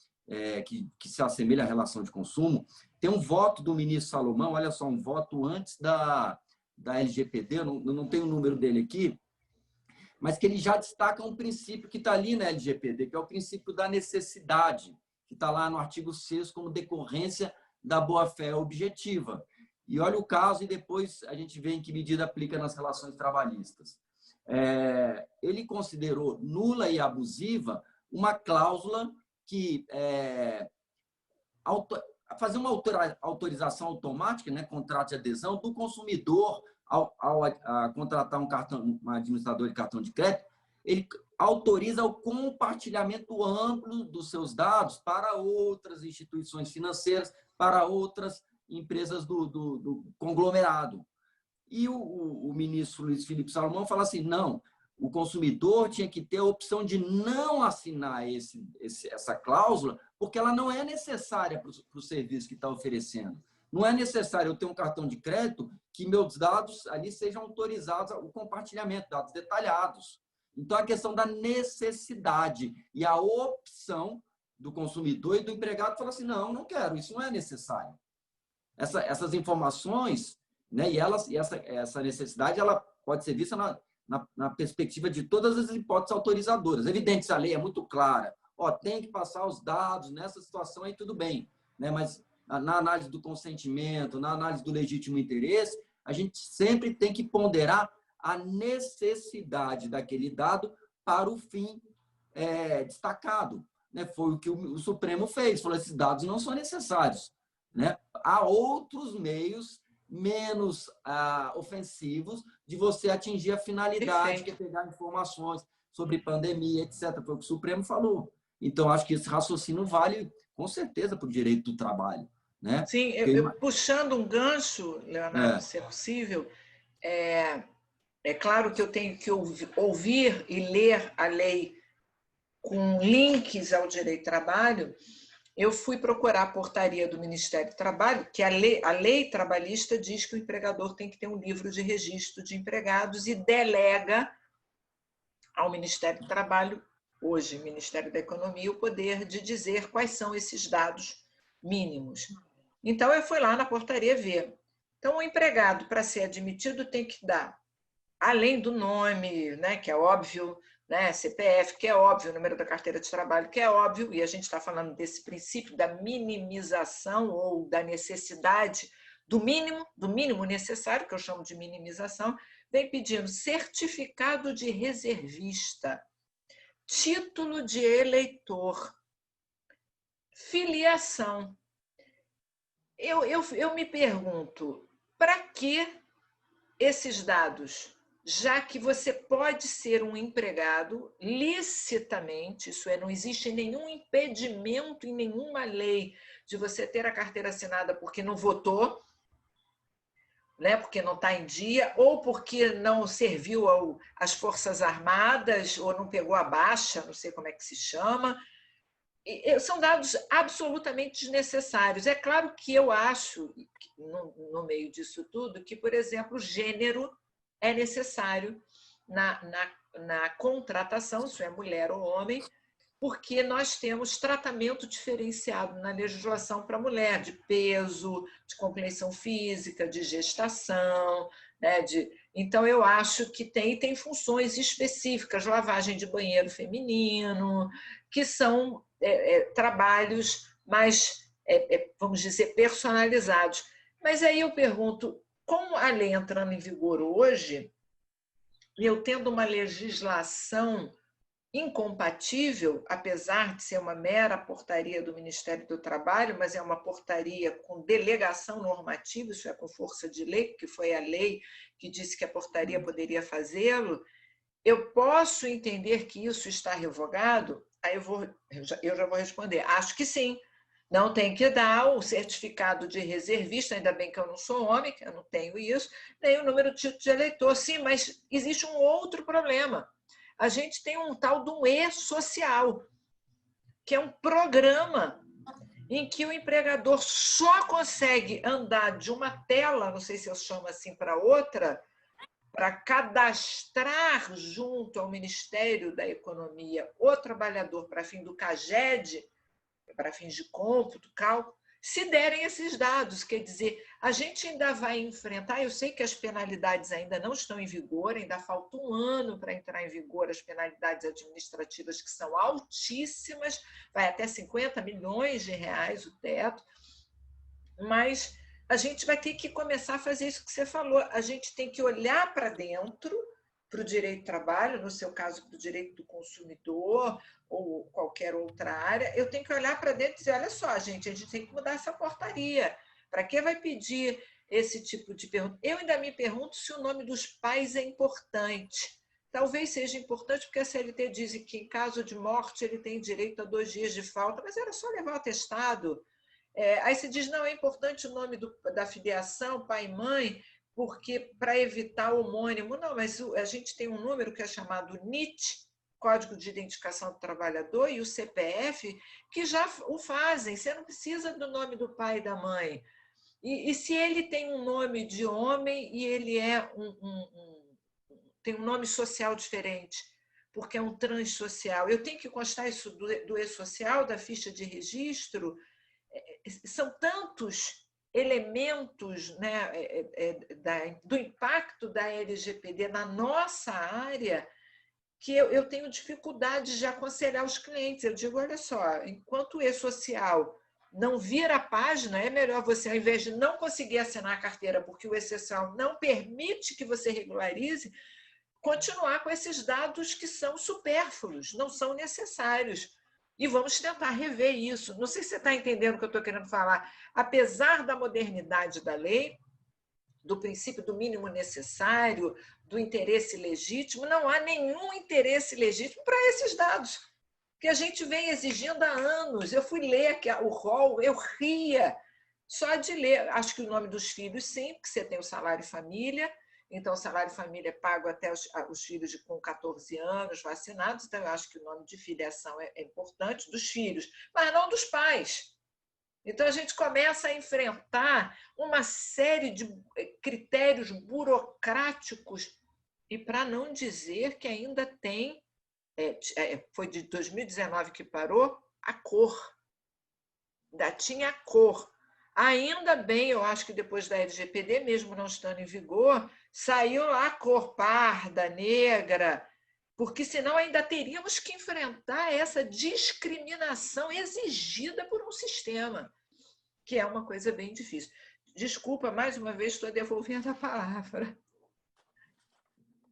que se assemelha à relação de consumo, tem um voto do ministro Salomão, olha só, um voto antes da LGPD, eu não tenho o número dele aqui, mas que ele já destaca um princípio que está ali na LGPD, que é o princípio da necessidade, que está lá no artigo 6º como decorrência da boa-fé objetiva. E olha o caso, e depois a gente vê em que medida aplica nas relações trabalhistas. Ele considerou nula e abusiva uma cláusula que fazer uma autorização automática, né, contrato de adesão do consumidor ao contratar um administrador de cartão de crédito, ele autoriza o compartilhamento amplo dos seus dados para outras instituições financeiras, para outras empresas do conglomerado. E o ministro Luiz Felipe Salomão fala assim, não, o consumidor tinha que ter a opção de não assinar essa cláusula, porque ela não é necessária para o serviço que está oferecendo. Não é necessário eu ter um cartão de crédito que meus dados ali sejam autorizados ao compartilhamento, dados detalhados. Então, a questão da necessidade e a opção do consumidor e do empregado fala assim, não quero, isso não é necessário. Essas informações, né, e essa necessidade ela pode ser vista na perspectiva de todas as hipóteses autorizadoras. Evidente, se a lei é muito clara, tem que passar os dados nessa situação aí, tudo bem, né? Mas na análise do consentimento, na análise do legítimo interesse, a gente sempre tem que ponderar a necessidade daquele dado para o fim destacado, né? Foi o que o Supremo fez, falou, esses dados não são necessários, né? Há outros meios menos ofensivos de você atingir a finalidade, que é pegar informações sobre pandemia, etc. Foi o que o Supremo falou. Então, acho que esse raciocínio vale, com certeza, para o direito do trabalho, né? Sim, puxando um gancho, Leonardo, se é possível, é claro que eu tenho que ouvir e ler a lei com links ao direito do trabalho. Eu fui procurar a portaria do Ministério do Trabalho, que a lei trabalhista diz que o empregador tem que ter um livro de registro de empregados e delega ao Ministério do Trabalho, hoje Ministério da Economia, o poder de dizer quais são esses dados mínimos. Então, eu fui lá na portaria ver. Então, o empregado, para ser admitido, tem que dar, além do nome, né, que é óbvio, né? CPF, que é óbvio, o número da carteira de trabalho, que é óbvio, e a gente está falando desse princípio da minimização ou da necessidade do mínimo necessário, que eu chamo de minimização, vem pedindo certificado de reservista, título de eleitor, filiação. Eu me pergunto, para que esses dados? Já que você pode ser um empregado licitamente, isso é, não existe nenhum impedimento em nenhuma lei de você ter a carteira assinada porque não votou, né, porque não está em dia, ou porque não serviu às Forças Armadas, ou não pegou a baixa, não sei como é que se chama. São dados absolutamente desnecessários. É claro que eu acho, no meio disso tudo, que, por exemplo, gênero é necessário na contratação, se é mulher ou homem, porque nós temos tratamento diferenciado na legislação para a mulher, de peso, de compreensão física, de gestação, né? Então, eu acho que tem funções específicas, lavagem de banheiro feminino, que são trabalhos mais, vamos dizer, personalizados. Mas aí eu pergunto, com a lei entrando em vigor hoje, eu tendo uma legislação incompatível, apesar de ser uma mera portaria do Ministério do Trabalho, mas é uma portaria com delegação normativa, isso é com força de lei, que foi a lei que disse que a portaria poderia fazê-lo, eu posso entender que isso está revogado? Aí eu já vou responder, acho que sim. Não tem que dar o certificado de reservista, ainda bem que eu não sou homem, que eu não tenho isso, nem o número de título de eleitor. Sim, mas existe um outro problema. A gente tem um tal de um e-social, que é um programa em que o empregador só consegue andar de uma tela, não sei se eu chamo assim, para outra, para cadastrar junto ao Ministério da Economia o trabalhador para fim do CAGED, para fins de cômputo, cálculo, se derem esses dados. Quer dizer, a gente ainda vai enfrentar, eu sei que as penalidades ainda não estão em vigor, ainda falta um ano para entrar em vigor as penalidades administrativas, que são altíssimas, vai até 50 milhões de reais o teto, mas a gente vai ter que começar a fazer isso que você falou, a gente tem que olhar para dentro, para o direito do trabalho, no seu caso, para o direito do consumidor ou qualquer outra área, eu tenho que olhar para dentro e dizer, olha só, gente, a gente tem que mudar essa portaria. Para que vai pedir esse tipo de pergunta? Eu ainda me pergunto se o nome dos pais é importante. Talvez seja importante, porque a CLT diz que, em caso de morte, ele tem direito a 2 dias de falta, mas era só levar o atestado. Aí se diz, não, é importante o nome da filiação, pai e mãe, porque para evitar o homônimo. Não, mas a gente tem um número que é chamado NIT, Código de Identificação do Trabalhador, e o CPF, que já o fazem. Você não precisa do nome do pai e da mãe. E se ele tem um nome de homem e ele tem um nome social diferente, porque é um transsocial, eu tenho que constar isso do e-social, da ficha de registro. São tantos elementos, né, do impacto da LGPD na nossa área que eu tenho dificuldade de aconselhar os clientes. Eu digo, olha só, enquanto o e-social não vira a página, é melhor você, ao invés de não conseguir assinar a carteira porque o e-social não permite que você regularize, continuar com esses dados que são supérfluos, não são necessários. E vamos tentar rever isso. Não sei se você está entendendo o que eu estou querendo falar. Apesar da modernidade da lei, do princípio do mínimo necessário, do interesse legítimo, não há nenhum interesse legítimo para esses dados, que a gente vem exigindo há anos. Eu fui ler o rol, eu ria só de ler. Acho que o nome dos filhos, sim, porque você tem o salário família, então o salário família é pago até os filhos com 14 anos vacinados, então eu acho que o nome de filiação é importante, dos filhos, mas não dos pais. Então, a gente começa a enfrentar uma série de critérios burocráticos, e para não dizer que ainda tem, foi de 2019 que parou, a cor. Ainda tinha a cor. Ainda bem, eu acho que depois da LGPD, mesmo não estando em vigor, saiu lá a cor parda, negra, porque senão ainda teríamos que enfrentar essa discriminação exigida por um sistema, que é uma coisa bem difícil. Desculpa, mais uma vez estou devolvendo a palavra.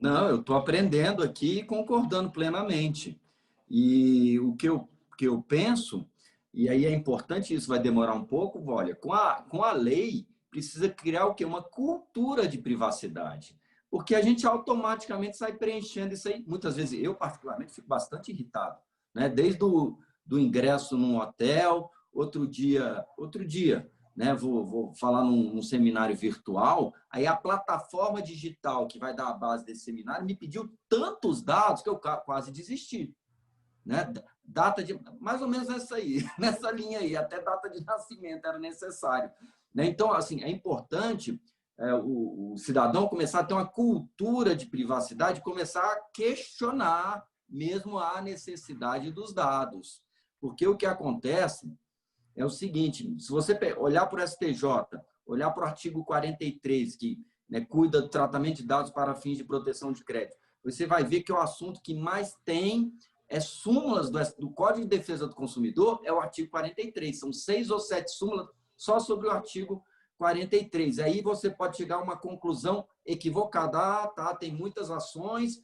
Não, eu estou aprendendo aqui e concordando plenamente. E o que eu penso, e aí é importante, isso vai demorar um pouco, olha, com a lei, precisa criar o quê? Uma cultura de privacidade. Porque a gente automaticamente sai preenchendo isso aí. Muitas vezes, eu particularmente, fico bastante irritado, né? Desde do ingresso num hotel, outro dia, né? Vou falar num seminário virtual, aí a plataforma digital que vai dar a base desse seminário me pediu tantos dados que eu quase desisti, né? Data de mais ou menos nessa linha aí, até data de nascimento era necessário, né? Então, assim, é importante o cidadão começar a ter uma cultura de privacidade, começar a questionar mesmo a necessidade dos dados, porque o que acontece é o seguinte, se você olhar para o STJ, olhar para o artigo 43, que, né, cuida do tratamento de dados para fins de proteção de crédito, você vai ver que o assunto que mais tem súmulas do Código de Defesa do Consumidor é o artigo 43. São 6 ou 7 súmulas só sobre o artigo 43. Aí você pode chegar a uma conclusão equivocada. Tá, tem muitas ações,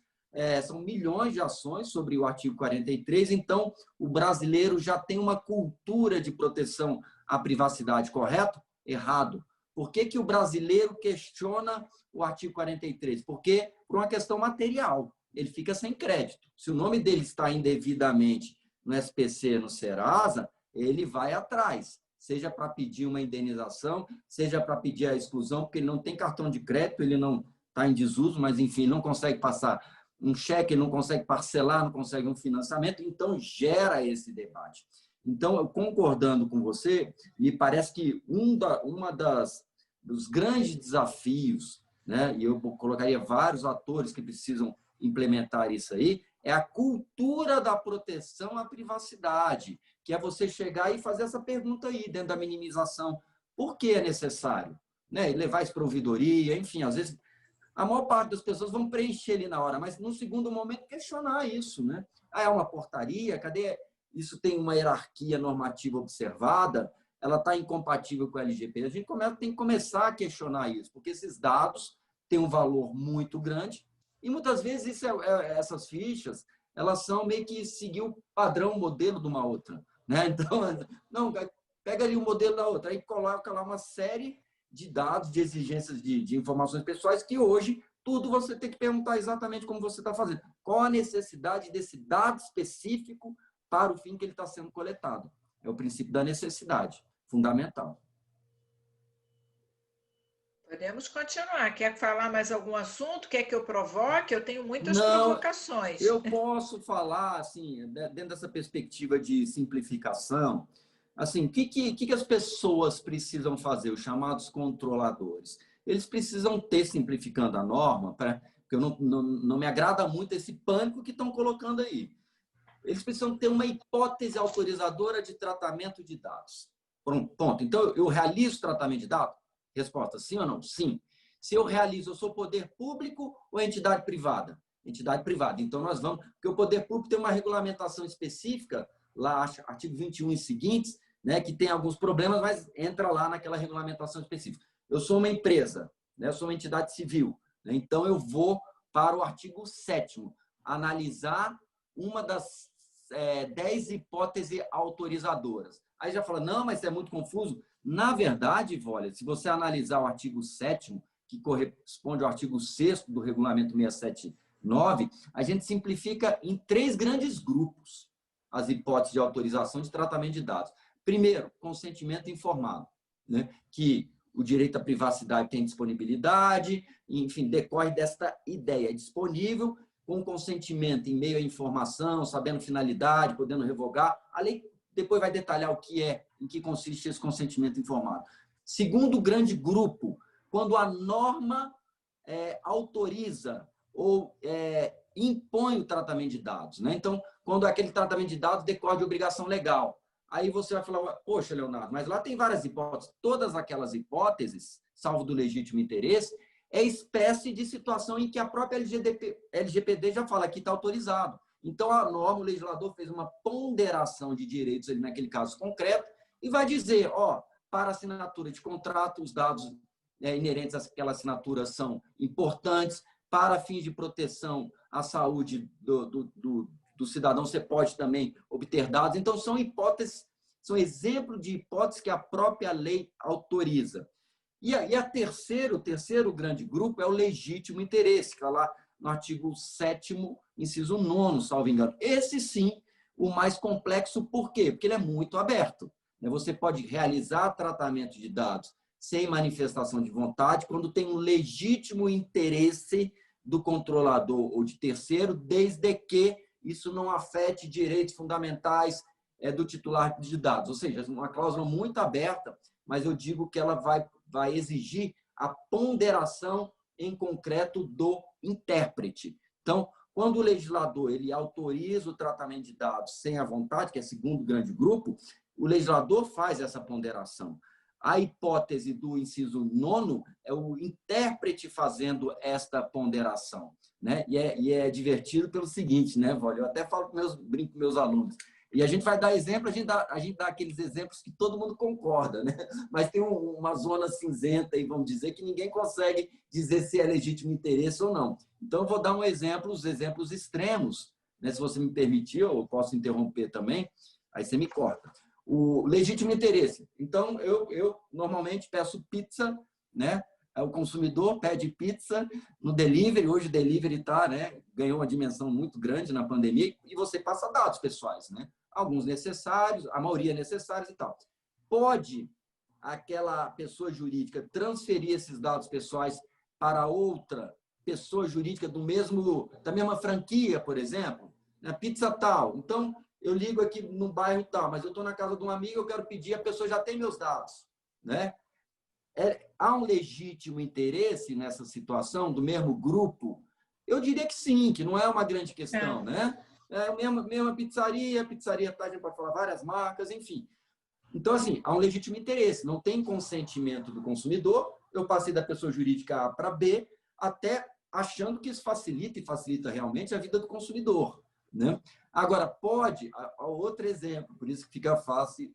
são milhões de ações sobre o artigo 43, então o brasileiro já tem uma cultura de proteção à privacidade, correto? Errado. Por que o brasileiro questiona o artigo 43? Porque por uma questão material, ele fica sem crédito. Se o nome dele está indevidamente no SPC, no Serasa, ele vai atrás, seja para pedir uma indenização, seja para pedir a exclusão, porque ele não tem cartão de crédito, ele não está em desuso, mas, enfim, não consegue passar um cheque, não consegue parcelar, não consegue um financiamento, então gera esse debate. Então, eu concordando com você, me parece que dos grandes desafios, né, e eu colocaria vários atores que precisam implementar isso aí, é a cultura da proteção à privacidade, que é você chegar e fazer essa pergunta aí, dentro da minimização. Por que é necessário? Né? Levar isso para a ouvidoria, enfim, às vezes a maior parte das pessoas vão preencher ali na hora, mas no segundo momento questionar isso, né? Ah, é uma portaria? Cadê? Isso tem uma hierarquia normativa observada? Ela está incompatível com a LGPD? A gente tem que começar a questionar isso, porque esses dados têm um valor muito grande e muitas vezes essas fichas, elas são meio que seguir o padrão, o modelo de uma outra, né? Então, não, pega ali o modelo da outra, aí coloca lá uma série de dados, de exigências de informações pessoais, que hoje tudo você tem que perguntar exatamente como você está fazendo. Qual a necessidade desse dado específico para o fim que ele está sendo coletado? É o princípio da necessidade, fundamental. Podemos continuar. Quer falar mais algum assunto? Quer que eu provoque? Eu tenho muitas Não, provocações. Eu posso falar, assim, dentro dessa perspectiva de simplificação, assim, o que as pessoas precisam fazer, os chamados controladores? Eles precisam ter, simplificando a norma, porque não me agrada muito esse pânico que estão colocando aí. Eles precisam ter uma hipótese autorizadora de tratamento de dados. Ponto. Então, eu realizo tratamento de dados? Resposta, sim ou não? Sim. Se eu realizo, eu sou poder público ou entidade privada? Entidade privada. Então, nós vamos... Porque o poder público tem uma regulamentação específica, lá, artigo 21 e seguintes, né, que tem alguns problemas, mas entra lá naquela regulamentação específica. Eu sou uma empresa, né, eu sou uma entidade civil, né, então eu vou para o artigo 7º, analisar uma das 10 hipóteses autorizadoras. Aí já fala, não, mas isso é muito confuso. Na verdade, olha, se você analisar o artigo 7º, que corresponde ao artigo 6º do regulamento 679, a gente simplifica em 3 grandes grupos as hipóteses de autorização de tratamento de dados. Primeiro, consentimento informado, né? Que o direito à privacidade tem disponibilidade, enfim, decorre desta ideia, disponível com consentimento em meio à informação, sabendo finalidade, podendo revogar. A lei depois vai detalhar o que é, em que consiste esse consentimento informado. Segundo grande grupo, quando a norma autoriza ou impõe o tratamento de dados, né? Então, quando aquele tratamento de dados decorre de obrigação legal. Aí você vai falar, poxa, Leonardo, mas lá tem várias hipóteses. Todas aquelas hipóteses, salvo do legítimo interesse, é espécie de situação em que a própria LGPD já fala que está autorizado. Então, a norma, o legislador fez uma ponderação de direitos ali naquele caso concreto e vai dizer, ó, para assinatura de contrato, os dados inerentes àquela assinatura são importantes, para fins de proteção à saúde do cidadão, você pode também obter dados. Então, são hipóteses, são exemplos de hipóteses que a própria lei autoriza. E o terceiro grande grupo é o legítimo interesse, que está lá no artigo 7º, inciso 9º, salvo engano. Esse, sim, o mais complexo. Por quê? Porque ele é muito aberto. Você pode realizar tratamento de dados sem manifestação de vontade quando tem um legítimo interesse do controlador ou de terceiro, desde que isso não afete direitos fundamentais do titular de dados. Ou seja, uma cláusula muito aberta, mas eu digo que ela vai exigir a ponderação em concreto do intérprete. Então, quando o legislador ele autoriza o tratamento de dados sem a vontade, que é o segundo grande grupo, o legislador faz essa ponderação. A hipótese do inciso 9º é o intérprete fazendo esta ponderação, né? E é divertido pelo seguinte, né, Wally? Eu até brinco com meus alunos. E a gente vai dar exemplo, a gente dá aqueles exemplos que todo mundo concorda, né? Mas tem uma zona cinzenta, aí, vamos dizer, que ninguém consegue dizer se é legítimo interesse ou não. Então, eu vou dar os exemplos extremos, né? Se você me permitir, eu posso interromper também, aí você me corta. O legítimo interesse. Então, eu normalmente peço pizza, né? O consumidor pede pizza no delivery. Hoje o delivery né, ganhou uma dimensão muito grande na pandemia e você passa dados pessoais, né? Alguns necessários, a maioria necessários e tal. Pode aquela pessoa jurídica transferir esses dados pessoais para outra pessoa jurídica da mesma franquia, por exemplo? Na pizza tal. Então, eu ligo aqui no bairro tal, mas eu estou na casa de um amigo, eu quero pedir, a pessoa já tem meus dados, né? Há um legítimo interesse nessa situação do mesmo grupo? Eu diria que sim, que não é uma grande questão, né? É a mesma pizzaria, a gente pode falar várias marcas, enfim. Então, assim, há um legítimo interesse, não tem consentimento do consumidor, eu passei da pessoa jurídica A para B, até achando que isso facilita realmente a vida do consumidor, né? Agora, pode, outro exemplo, por isso que fica fácil,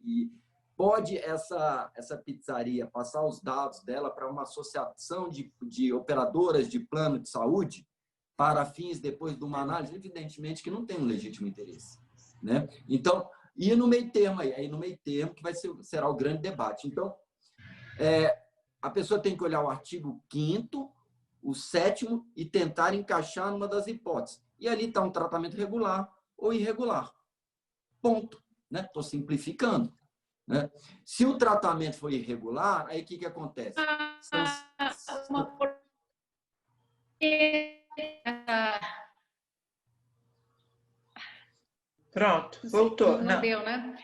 pode essa pizzaria passar os dados dela para uma associação de operadoras de plano de saúde para fins, depois de uma análise? Evidentemente que não tem um legítimo interesse, né? Então, e no meio termo, aí no meio termo que será o grande debate. Então, a pessoa tem que olhar o artigo 5º, o 7º e tentar encaixar numa das hipóteses. E ali está um tratamento regular ou irregular. Ponto. Estou simplificando. Né? Se o tratamento for irregular, aí o que acontece? Pronto, voltou. Não deu, né?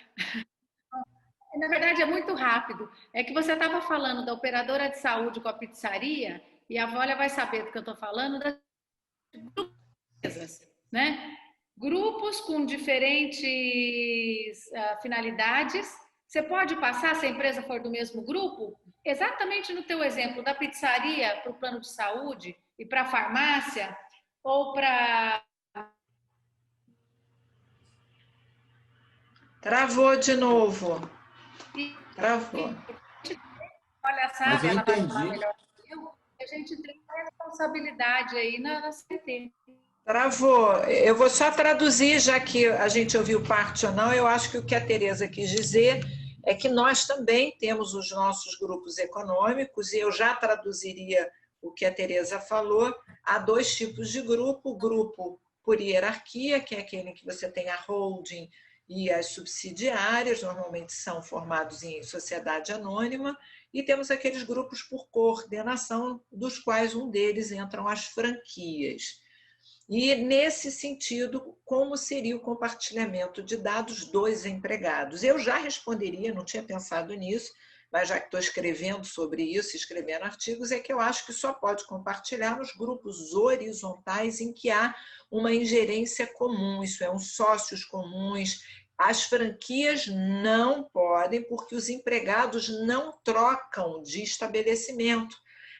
Na verdade, é muito rápido. É que você estava falando da operadora de saúde com a pizzaria, e a Wólia vai saber do que eu estou falando, das empresas, né? Grupos com diferentes finalidades. Você pode passar, se a empresa for do mesmo grupo, exatamente no teu exemplo, da pizzaria para o plano de saúde e para a farmácia, ou para... Travou de novo. Travou. Olha, sabe, ela vai falar melhor que eu. A gente tem uma responsabilidade aí na CT. Travou. Eu vou só traduzir, já que a gente ouviu parte ou não. Eu acho que o que a Tereza quis dizer é que nós também temos os nossos grupos econômicos, e eu já traduziria o que a Tereza falou. Há dois tipos de grupo: o grupo por hierarquia, que é aquele em que você tem a holding e as subsidiárias, normalmente são formados em sociedade anônima, e temos aqueles grupos por coordenação, dos quais um deles entram as franquias. E, nesse sentido, como seria o compartilhamento de dados dos empregados? Eu já responderia, não tinha pensado nisso, mas já que estou escrevendo sobre isso, escrevendo artigos, é que eu acho que só pode compartilhar nos grupos horizontais em que há uma ingerência comum, isso é, uns sócios comuns. As franquias não podem, porque os empregados não trocam de estabelecimento.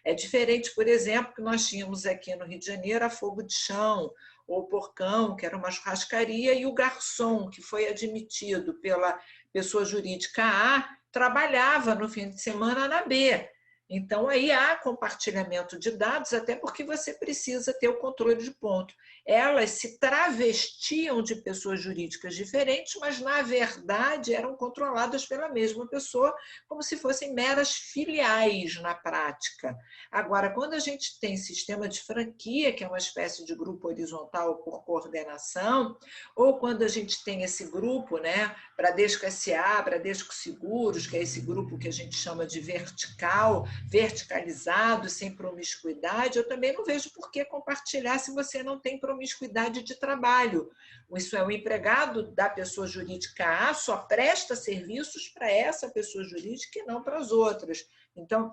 É diferente, por exemplo, que nós tínhamos aqui no Rio de Janeiro a Fogo de Chão, ou o Porcão, que era uma churrascaria, e o garçom, que foi admitido pela pessoa jurídica A, trabalhava no fim de semana na B. Então, aí há compartilhamento de dados, até porque você precisa ter o controle de ponto. Elas se travestiam de pessoas jurídicas diferentes, mas, na verdade, eram controladas pela mesma pessoa, como se fossem meras filiais na prática. Agora, quando a gente tem sistema de franquia, que é uma espécie de grupo horizontal por coordenação, ou quando a gente tem esse grupo, né, Bradesco SA, Bradesco Seguros, que é esse grupo que a gente chama de vertical, verticalizado, sem promiscuidade, eu também não vejo por que compartilhar se você não tem promiscuidade de trabalho. Isso é, o empregado da pessoa jurídica A só presta serviços para essa pessoa jurídica e não para as outras. Então,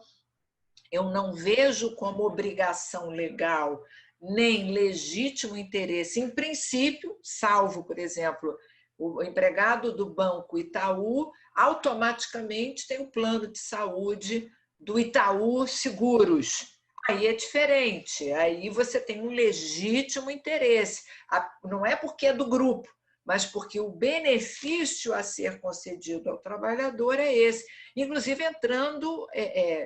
eu não vejo como obrigação legal nem legítimo interesse, em princípio, salvo, por exemplo, o empregado do Banco Itaú automaticamente tem o plano de saúde do Itaú Seguros. Aí é diferente, aí você tem um legítimo interesse. Não é porque é do grupo, mas porque o benefício a ser concedido ao trabalhador é esse. Inclusive entrando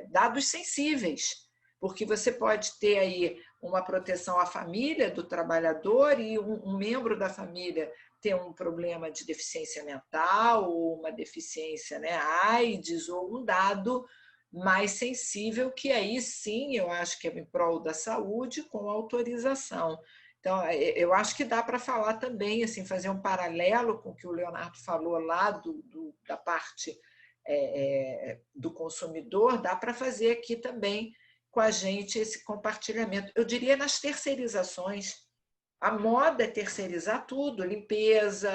dados sensíveis, porque você pode ter aí uma proteção à família do trabalhador e um membro da família ter um problema de deficiência mental, ou uma deficiência, né, AIDS, ou um dado mais sensível, que aí sim eu acho que é em prol da saúde, com autorização. Então, eu acho que dá para falar também, assim, fazer um paralelo com o que o Leonardo falou lá da parte do consumidor, dá para fazer aqui também com a gente esse compartilhamento. Eu diria nas terceirizações. A moda é terceirizar tudo, limpeza,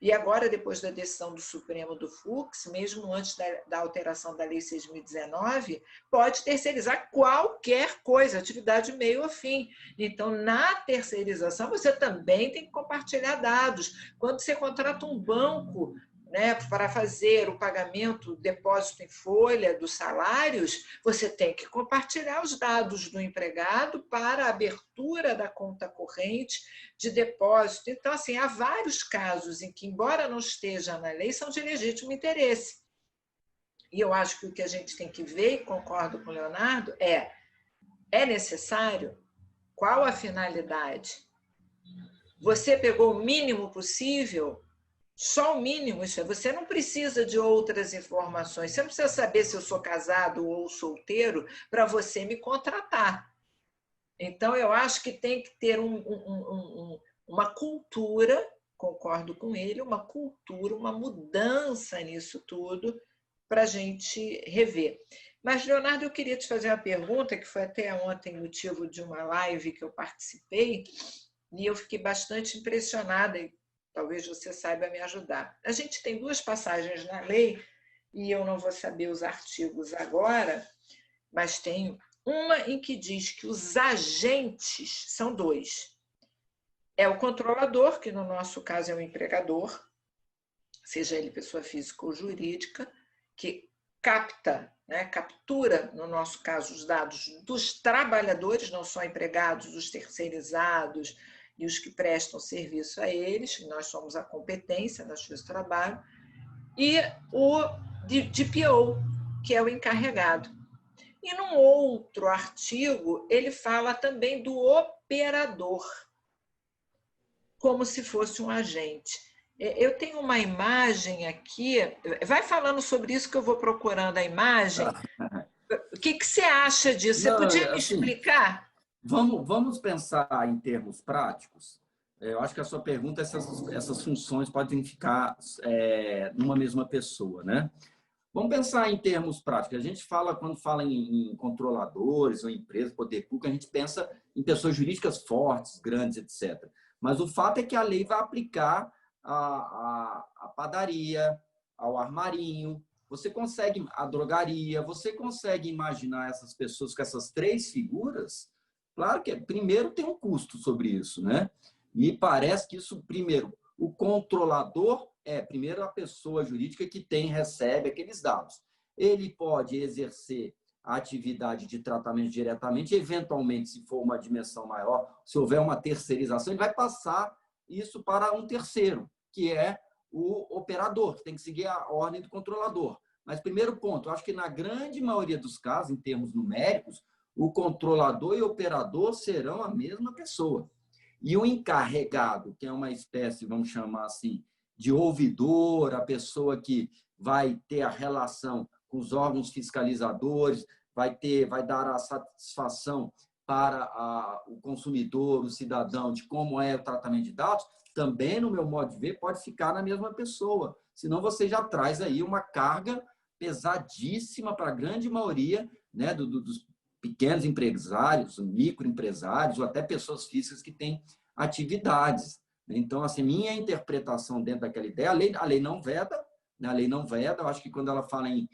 e agora, depois da decisão do Supremo do Fux, mesmo antes da alteração da Lei 6.019, pode terceirizar qualquer coisa, atividade meio a fim. Então, na terceirização, você também tem que compartilhar dados. Quando você contrata um banco, né, para fazer o pagamento, depósito em folha dos salários, você tem que compartilhar os dados do empregado para a abertura da conta corrente de depósito. Então, assim, há vários casos em que, embora não esteja na lei, são de legítimo interesse. E eu acho que o que a gente tem que ver, e concordo com o Leonardo, é necessário? Qual a finalidade? Você pegou o mínimo possível? Só o mínimo, isso é, você não precisa de outras informações, você não precisa saber se eu sou casado ou solteiro para você me contratar. Então, eu acho que tem que ter uma cultura, concordo com ele, uma cultura, uma mudança nisso tudo para a gente rever. Mas, Leonardo, eu queria te fazer uma pergunta, que foi até ontem motivo de uma live que eu participei, e eu fiquei bastante impressionada, e talvez você saiba me ajudar. A gente tem duas passagens na lei, e eu não vou saber os artigos agora, mas tem uma em que diz que os agentes são dois. É o controlador, que no nosso caso é o empregador, seja ele pessoa física ou jurídica, que capta, né, captura, no nosso caso, os dados dos trabalhadores, não só empregados, dos terceirizados, e os que prestam serviço a eles, nós somos a competência na justiça do trabalho, e o DPO, que é o encarregado. E num outro artigo, ele fala também do operador, como se fosse um agente. Eu tenho uma imagem aqui, vai falando sobre isso que eu vou procurando a imagem. O que você acha disso? Você podia me explicar? Vamos pensar em termos práticos. Eu acho que a sua pergunta, essas funções podem ficar numa mesma pessoa, né? Vamos pensar em termos práticos. A gente fala, quando fala em controladores ou empresas, poder público, a gente pensa em pessoas jurídicas fortes, grandes, etc. Mas o fato é que a lei vai aplicar à padaria, ao armarinho, você consegue a drogaria, você consegue imaginar essas pessoas com essas três figuras? Claro que primeiro tem um custo sobre isso, né? E parece que isso, primeiro, o controlador primeiro a pessoa jurídica que recebe aqueles dados. Ele pode exercer a atividade de tratamento diretamente, eventualmente, se for uma dimensão maior, se houver uma terceirização, ele vai passar isso para um terceiro, que é o operador, que tem que seguir a ordem do controlador. Mas, primeiro ponto, eu acho que na grande maioria dos casos, em termos numéricos, o controlador e o operador serão a mesma pessoa. E o encarregado, que é uma espécie, vamos chamar assim, de ouvidor, a pessoa que vai ter a relação com os órgãos fiscalizadores, vai dar a satisfação para o consumidor, o cidadão, de como é o tratamento de dados, também, no meu modo de ver, pode ficar na mesma pessoa. Senão você já traz aí uma carga pesadíssima para a grande maioria, né, dos pequenos empresários, microempresários, ou até pessoas físicas que têm atividades. Então, assim, minha interpretação dentro daquela ideia, a lei não veda, né? A lei não veda, eu acho que quando ela fala em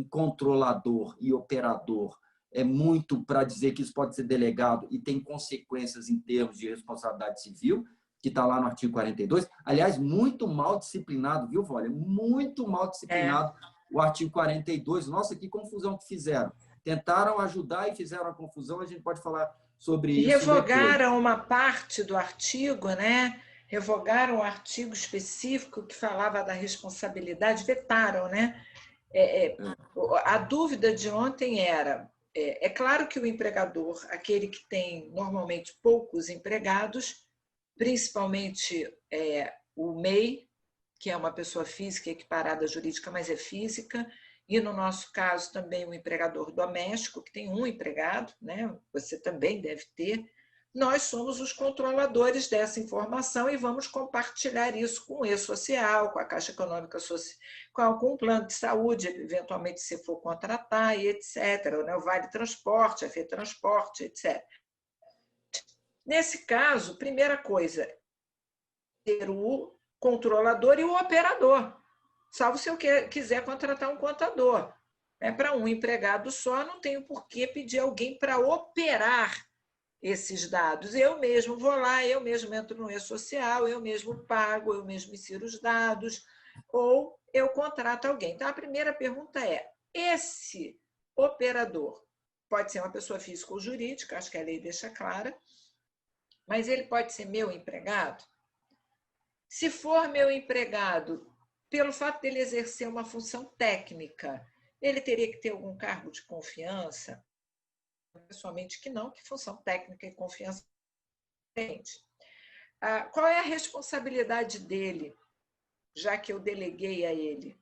controlador e operador, é muito para dizer que isso pode ser delegado e tem consequências em termos de responsabilidade civil, que está lá no artigo 42. Aliás, muito mal disciplinado, viu, Vólia? Muito mal disciplinado o artigo 42. Nossa, que confusão que fizeram. Tentaram ajudar e fizeram a confusão, a gente pode falar sobre isso revogaram depois. uma parte do artigo, né? Revogaram um artigo específico que falava da responsabilidade, vetaram, né? A dúvida de ontem era, é claro que o empregador, aquele que tem normalmente poucos empregados, principalmente o MEI, que é uma pessoa física equiparada à jurídica, mas é física, e no nosso caso também o empregador doméstico, que tem um empregado, né? Você também deve ter. Nós somos os controladores dessa informação e vamos compartilhar isso com o E-Social, com a Caixa Econômica Social, com o plano de saúde, eventualmente se for contratar, e etc. Né? O Vale Transporte, a FETransporte, etc. Nesse caso, primeira coisa, ter o controlador e o operador, salvo se eu quiser contratar um contador. Para um empregado só, não tenho por que pedir alguém para operar esses dados. Eu mesmo vou lá, eu mesmo entro no E-Social, eu mesmo pago, eu mesmo insiro os dados, ou eu contrato alguém. Então, a primeira pergunta é, esse operador pode ser uma pessoa física ou jurídica, acho que a lei deixa clara, mas ele pode ser meu empregado? Se for meu empregado, pelo fato dele exercer uma função técnica, ele teria que ter algum cargo de confiança? Pessoalmente que não, que função técnica e confiança tem. Qual é a responsabilidade dele, já que eu deleguei a ele?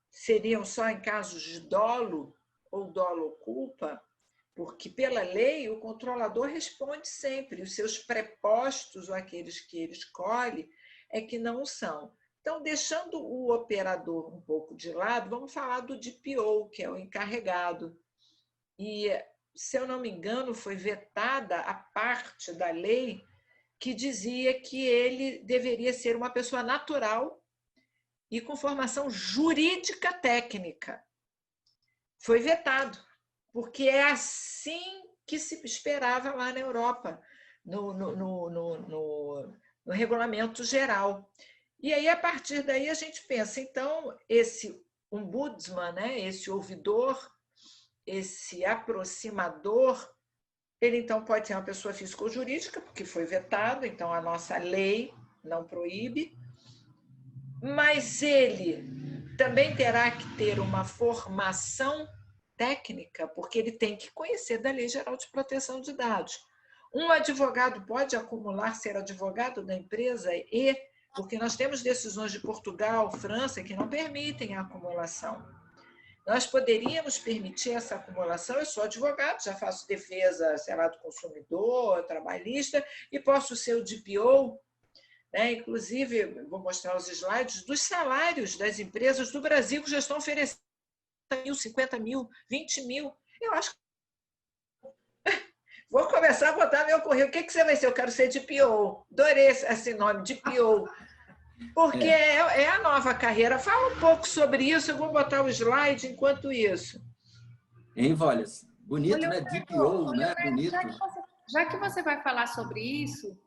Seriam só em casos de dolo ou dolo ou culpa? Porque, pela lei, o controlador responde sempre. Os seus prepostos, ou aqueles que ele escolhe, é que não são. Então, deixando o operador um pouco de lado, vamos falar do DPO, que é o encarregado. E, se eu não me engano, foi vetada a parte da lei que dizia que ele deveria ser uma pessoa natural e com formação jurídica técnica. Foi vetado, porque é assim que se esperava lá na Europa, no regulamento geral. E aí, a partir daí, a gente pensa, então, esse ombudsman, né, esse ouvidor, esse aproximador, ele então pode ser uma pessoa física ou jurídica, porque foi vetado, então a nossa lei não proíbe, mas ele também terá que ter uma formação técnica, porque ele tem que conhecer da Lei Geral de Proteção de Dados. Um advogado pode acumular, ser advogado da empresa porque nós temos decisões de Portugal, França, que não permitem a acumulação. Nós poderíamos permitir essa acumulação, eu sou advogado, já faço defesa, sei lá, do consumidor, trabalhista, e posso ser o DPO, né? Inclusive, vou mostrar os slides dos salários das empresas do Brasil que já estão oferecendo 50 mil, 20 mil. Eu acho que vou começar a botar meu currículo. O que você vai ser? Eu quero ser DPO. Adorei esse nome, DPO. Porque é a nova carreira. Fala um pouco sobre isso, eu vou botar o slide enquanto isso. Hein, Vólias? Bonito, né? DPO, né? Bonito. Já que você vai falar sobre isso,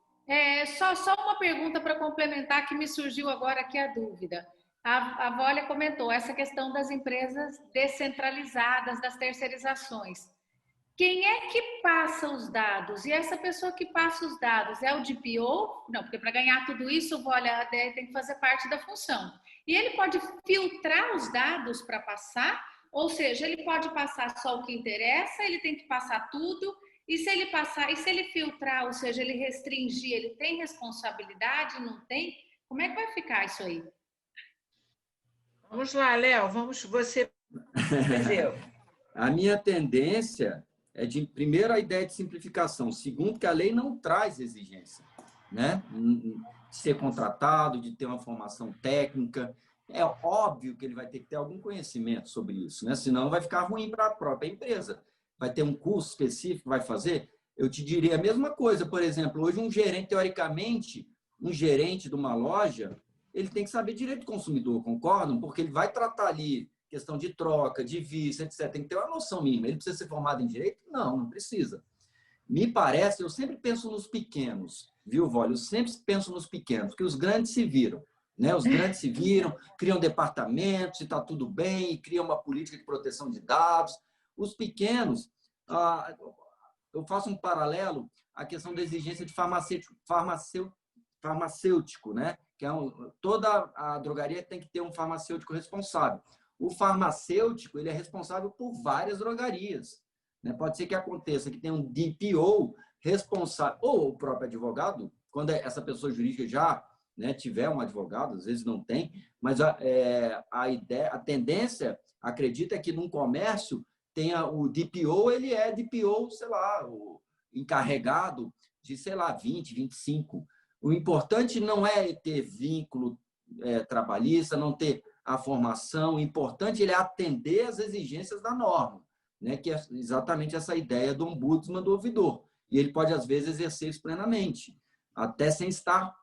só uma pergunta para complementar que me surgiu agora aqui a dúvida. A Vólia comentou essa questão das empresas descentralizadas, das terceirizações. Quem é que passa os dados? E essa pessoa que passa os dados é o DPO? Não, porque para ganhar tudo isso, o Vólia tem que fazer parte da função. E ele pode filtrar os dados para passar, ou seja, ele pode passar só o que interessa, ele tem que passar tudo, e se ele passar, e se ele filtrar, ou seja, ele restringir, ele tem responsabilidade, não tem? Como é que vai ficar isso aí? Vamos lá, Léo, você dizer. A minha tendência é de, primeiro, a ideia de simplificação. Segundo, que a lei não traz exigência, né? De ser contratado, de ter uma formação técnica. É óbvio que ele vai ter que ter algum conhecimento sobre isso, né? Senão vai ficar ruim para a própria empresa. Vai ter um curso específico que vai fazer. Eu te diria a mesma coisa, por exemplo, hoje um gerente, teoricamente, um gerente de uma loja, ele tem que saber direito do consumidor, concordam? Porque ele vai tratar ali questão de troca, de vista, etc. Tem que ter uma noção mínima. Ele precisa ser formado em direito? Não, não precisa. Me parece, eu sempre penso nos pequenos, viu, Vólia? Eu sempre penso nos pequenos, porque os grandes se viram, né? Os grandes se viram, criam departamentos e está tudo bem, e criam uma política de proteção de dados. Os pequenos, eu faço um paralelo à questão da exigência de farmacêutico, né? Que é toda a drogaria tem que ter um farmacêutico responsável. O farmacêutico ele é responsável por várias drogarias, né? Pode ser que aconteça que tem um DPO responsável, ou o próprio advogado, quando essa pessoa jurídica já, né, tiver um advogado, às vezes não tem, mas a ideia, a tendência, acredita, é que num comércio tenha o DPO, ele é DPO, sei lá, o encarregado de, sei lá, 20, 25. O importante não é ter vínculo trabalhista, não ter a formação, o importante é atender às exigências da norma, né? Que é exatamente essa ideia do ombudsman do ouvidor. E ele pode, às vezes, exercer isso plenamente, até sem estar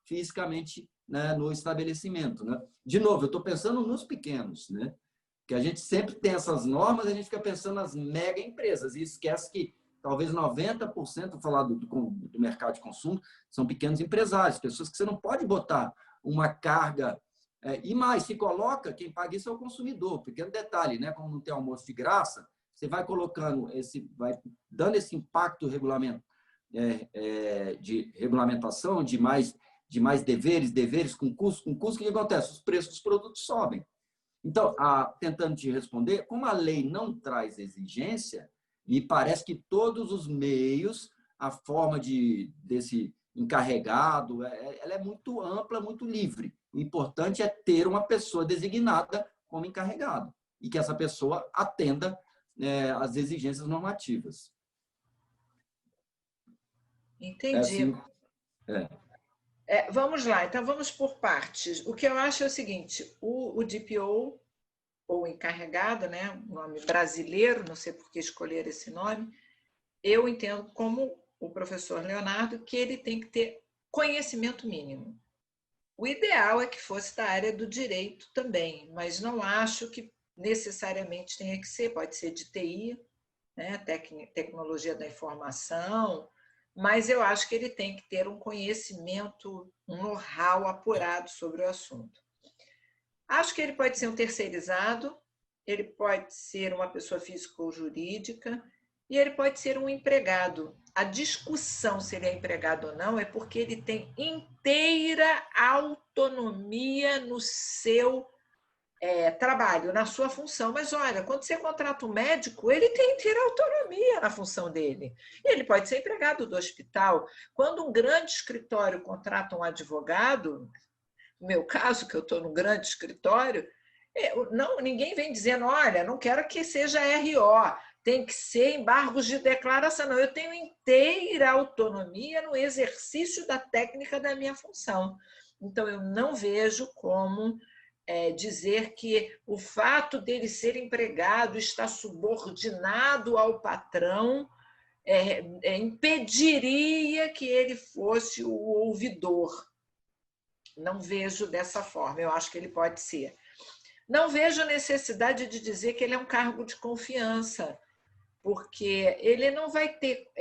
fisicamente, né, no estabelecimento, né? De novo, eu estou pensando nos pequenos, né? Que a gente sempre tem essas normas, a gente fica pensando nas mega empresas e esquece que talvez 90%, falar do mercado de consumo, são pequenos empresários, pessoas que você não pode botar uma carga. E mais, se coloca, quem paga isso é o consumidor. Pequeno detalhe, né? Como não tem almoço de graça, você vai colocando, vai dando esse impacto de regulamentação, de mais deveres com custo, o que acontece? Os preços dos produtos sobem. Então, tentando te responder, como a lei não traz exigência, me parece que todos os meios, a forma desse encarregado, ela é muito ampla, muito livre. O importante é ter uma pessoa designada como encarregado e que essa pessoa atenda às exigências normativas. Entendi. Vamos lá, então vamos por partes. O que eu acho é o seguinte, o DPO, ou encarregado, né, um nome brasileiro, não sei por que escolher esse nome, eu entendo como o professor Leonardo que ele tem que ter conhecimento mínimo. O ideal é que fosse da área do direito também, mas não acho que necessariamente tenha que ser, pode ser de TI, né, tecnologia da informação, mas eu acho que ele tem que ter um conhecimento, um know-how apurado sobre o assunto. Acho que ele pode ser um terceirizado, ele pode ser uma pessoa física ou jurídica, e ele pode ser um empregado. A discussão se ele é empregado ou não é porque ele tem inteira autonomia no seu trabalho, na sua função. Mas, olha, quando você contrata um médico, ele tem inteira autonomia na função dele. Ele pode ser empregado do hospital. Quando um grande escritório contrata um advogado, no meu caso, que eu estou num grande escritório, ninguém vem dizendo, olha, não quero que seja RO, tem que ser embargos de declaração. Não, eu tenho inteira autonomia no exercício da técnica da minha função. Então, eu não vejo como dizer que o fato dele ser empregado, está subordinado ao patrão, impediria que ele fosse o ouvidor. Não vejo dessa forma, eu acho que ele pode ser. Não vejo necessidade de dizer que ele é um cargo de confiança, porque ele não vai ter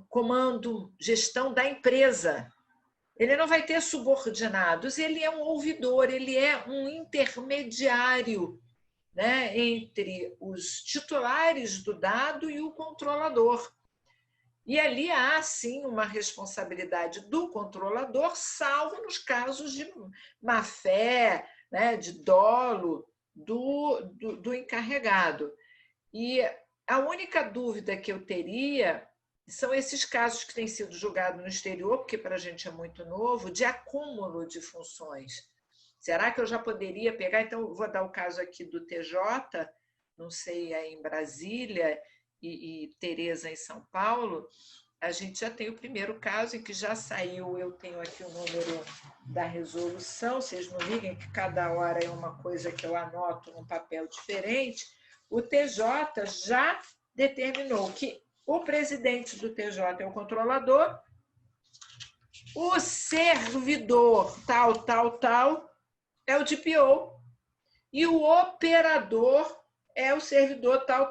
comando, gestão da empresa. Ele não vai ter subordinados, ele é um ouvidor, ele é um intermediário, né, entre os titulares do dado e o controlador. E ali há, sim, uma responsabilidade do controlador, salvo nos casos de má-fé, né, de dolo do encarregado. E a única dúvida que eu teria são esses casos que têm sido julgados no exterior, porque para a gente é muito novo, de acúmulo de funções. Será que eu já poderia pegar? Então, vou dar o caso aqui do TJ, não sei, aí em Brasília e Tereza em São Paulo. A gente já tem o primeiro caso em que já saiu, eu tenho aqui o número da resolução, vocês não liguem que cada hora é uma coisa que eu anoto num papel diferente. O TJ já determinou que o presidente do TJ é o controlador, o servidor tal é o DPO e o operador é o servidor tal.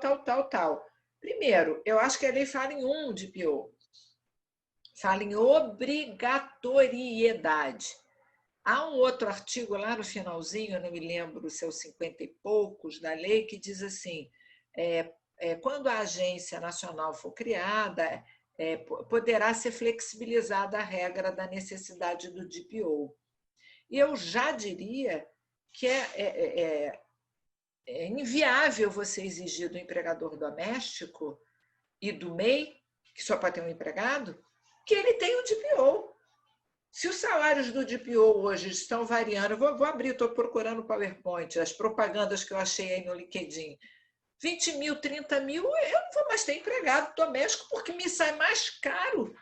Primeiro, eu acho que a lei fala em um DPO, fala em obrigatoriedade. Há um outro artigo lá no finalzinho, eu não me lembro se é os 50 e poucos da lei, que diz assim, quando a agência nacional for criada, poderá ser flexibilizada a regra da necessidade do DPO. E eu já diria que é inviável você exigir do empregador doméstico e do MEI, que só pode ter um empregado, que ele tenha um DPO. Se os salários do DPO hoje estão variando, vou abrir, estou procurando o PowerPoint, as propagandas que eu achei aí no LinkedIn, 20 mil, 30 mil, eu não vou mais ter empregado doméstico, porque me sai mais caro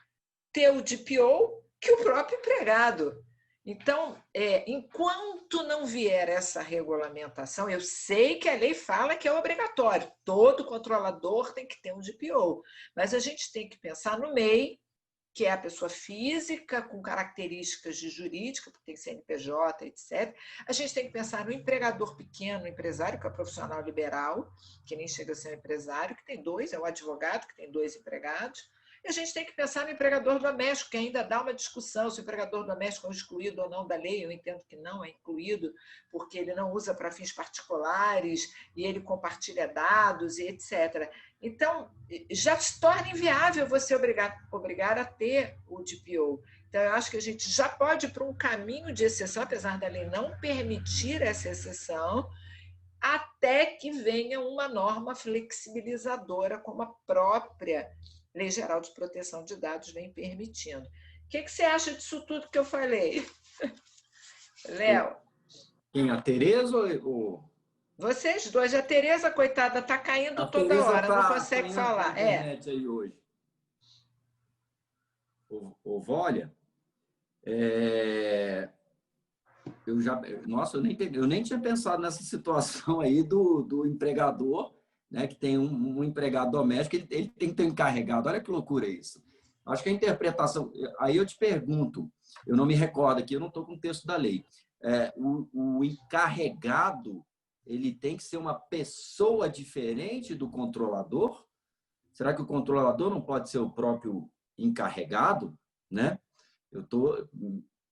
ter o DPO que o próprio empregado. Então, enquanto não vier essa regulamentação, eu sei que a lei fala que é obrigatório, todo controlador tem que ter um DPO, mas a gente tem que pensar no MEI, que é a pessoa física com características de jurídica, porque tem CNPJ, etc. A gente tem que pensar no empregador pequeno, empresário, que é o profissional liberal, que nem chega a ser um empresário, que tem dois, é o advogado, que tem 2 empregados. E a gente tem que pensar no empregador doméstico, que ainda dá uma discussão se o empregador doméstico é excluído ou não da lei. Eu entendo que não é incluído, porque ele não usa para fins particulares e ele compartilha dados e etc. Então, já se torna inviável você obrigar a ter o DPO. Então, eu acho que a gente já pode ir para um caminho de exceção, apesar da lei não permitir essa exceção, até que venha uma norma flexibilizadora, como a própria Lei Geral de Proteção de Dados vem permitindo. O que você acha disso tudo que eu falei? Léo? Quem? A Tereza ou... Vocês dois. A Tereza, coitada, está caindo toda hora, não consegue falar. Internet aí hoje. Olha, eu nem tinha pensado nessa situação aí do empregador, né, que tem um empregado doméstico, ele tem que ter um encarregado. Olha que loucura isso. Acho que a interpretação... Aí eu te pergunto, eu não me recordo aqui, eu não estou com o texto da lei. O encarregado, ele tem que ser uma pessoa diferente do controlador? Será que o controlador não pode ser o próprio encarregado? Né?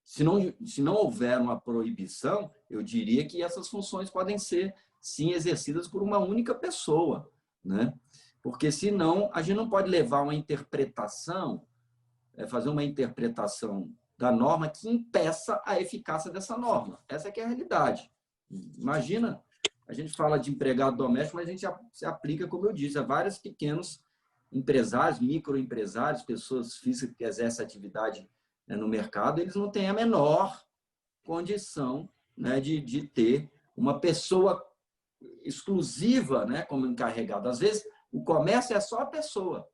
Se não houver uma proibição, eu diria que essas funções podem ser, sim, exercidas por uma única pessoa, né? Porque, senão, a gente não pode levar uma interpretação, fazer uma interpretação da norma que impeça a eficácia dessa norma. Essa que é a realidade. Imagina, a gente fala de empregado doméstico, mas a gente se aplica, como eu disse, a vários pequenos empresários, microempresários, pessoas físicas que exercem atividade, né, no mercado, eles não têm a menor condição, né, de ter uma pessoa exclusiva, né, como encarregado. Às vezes, o comércio é só a pessoa.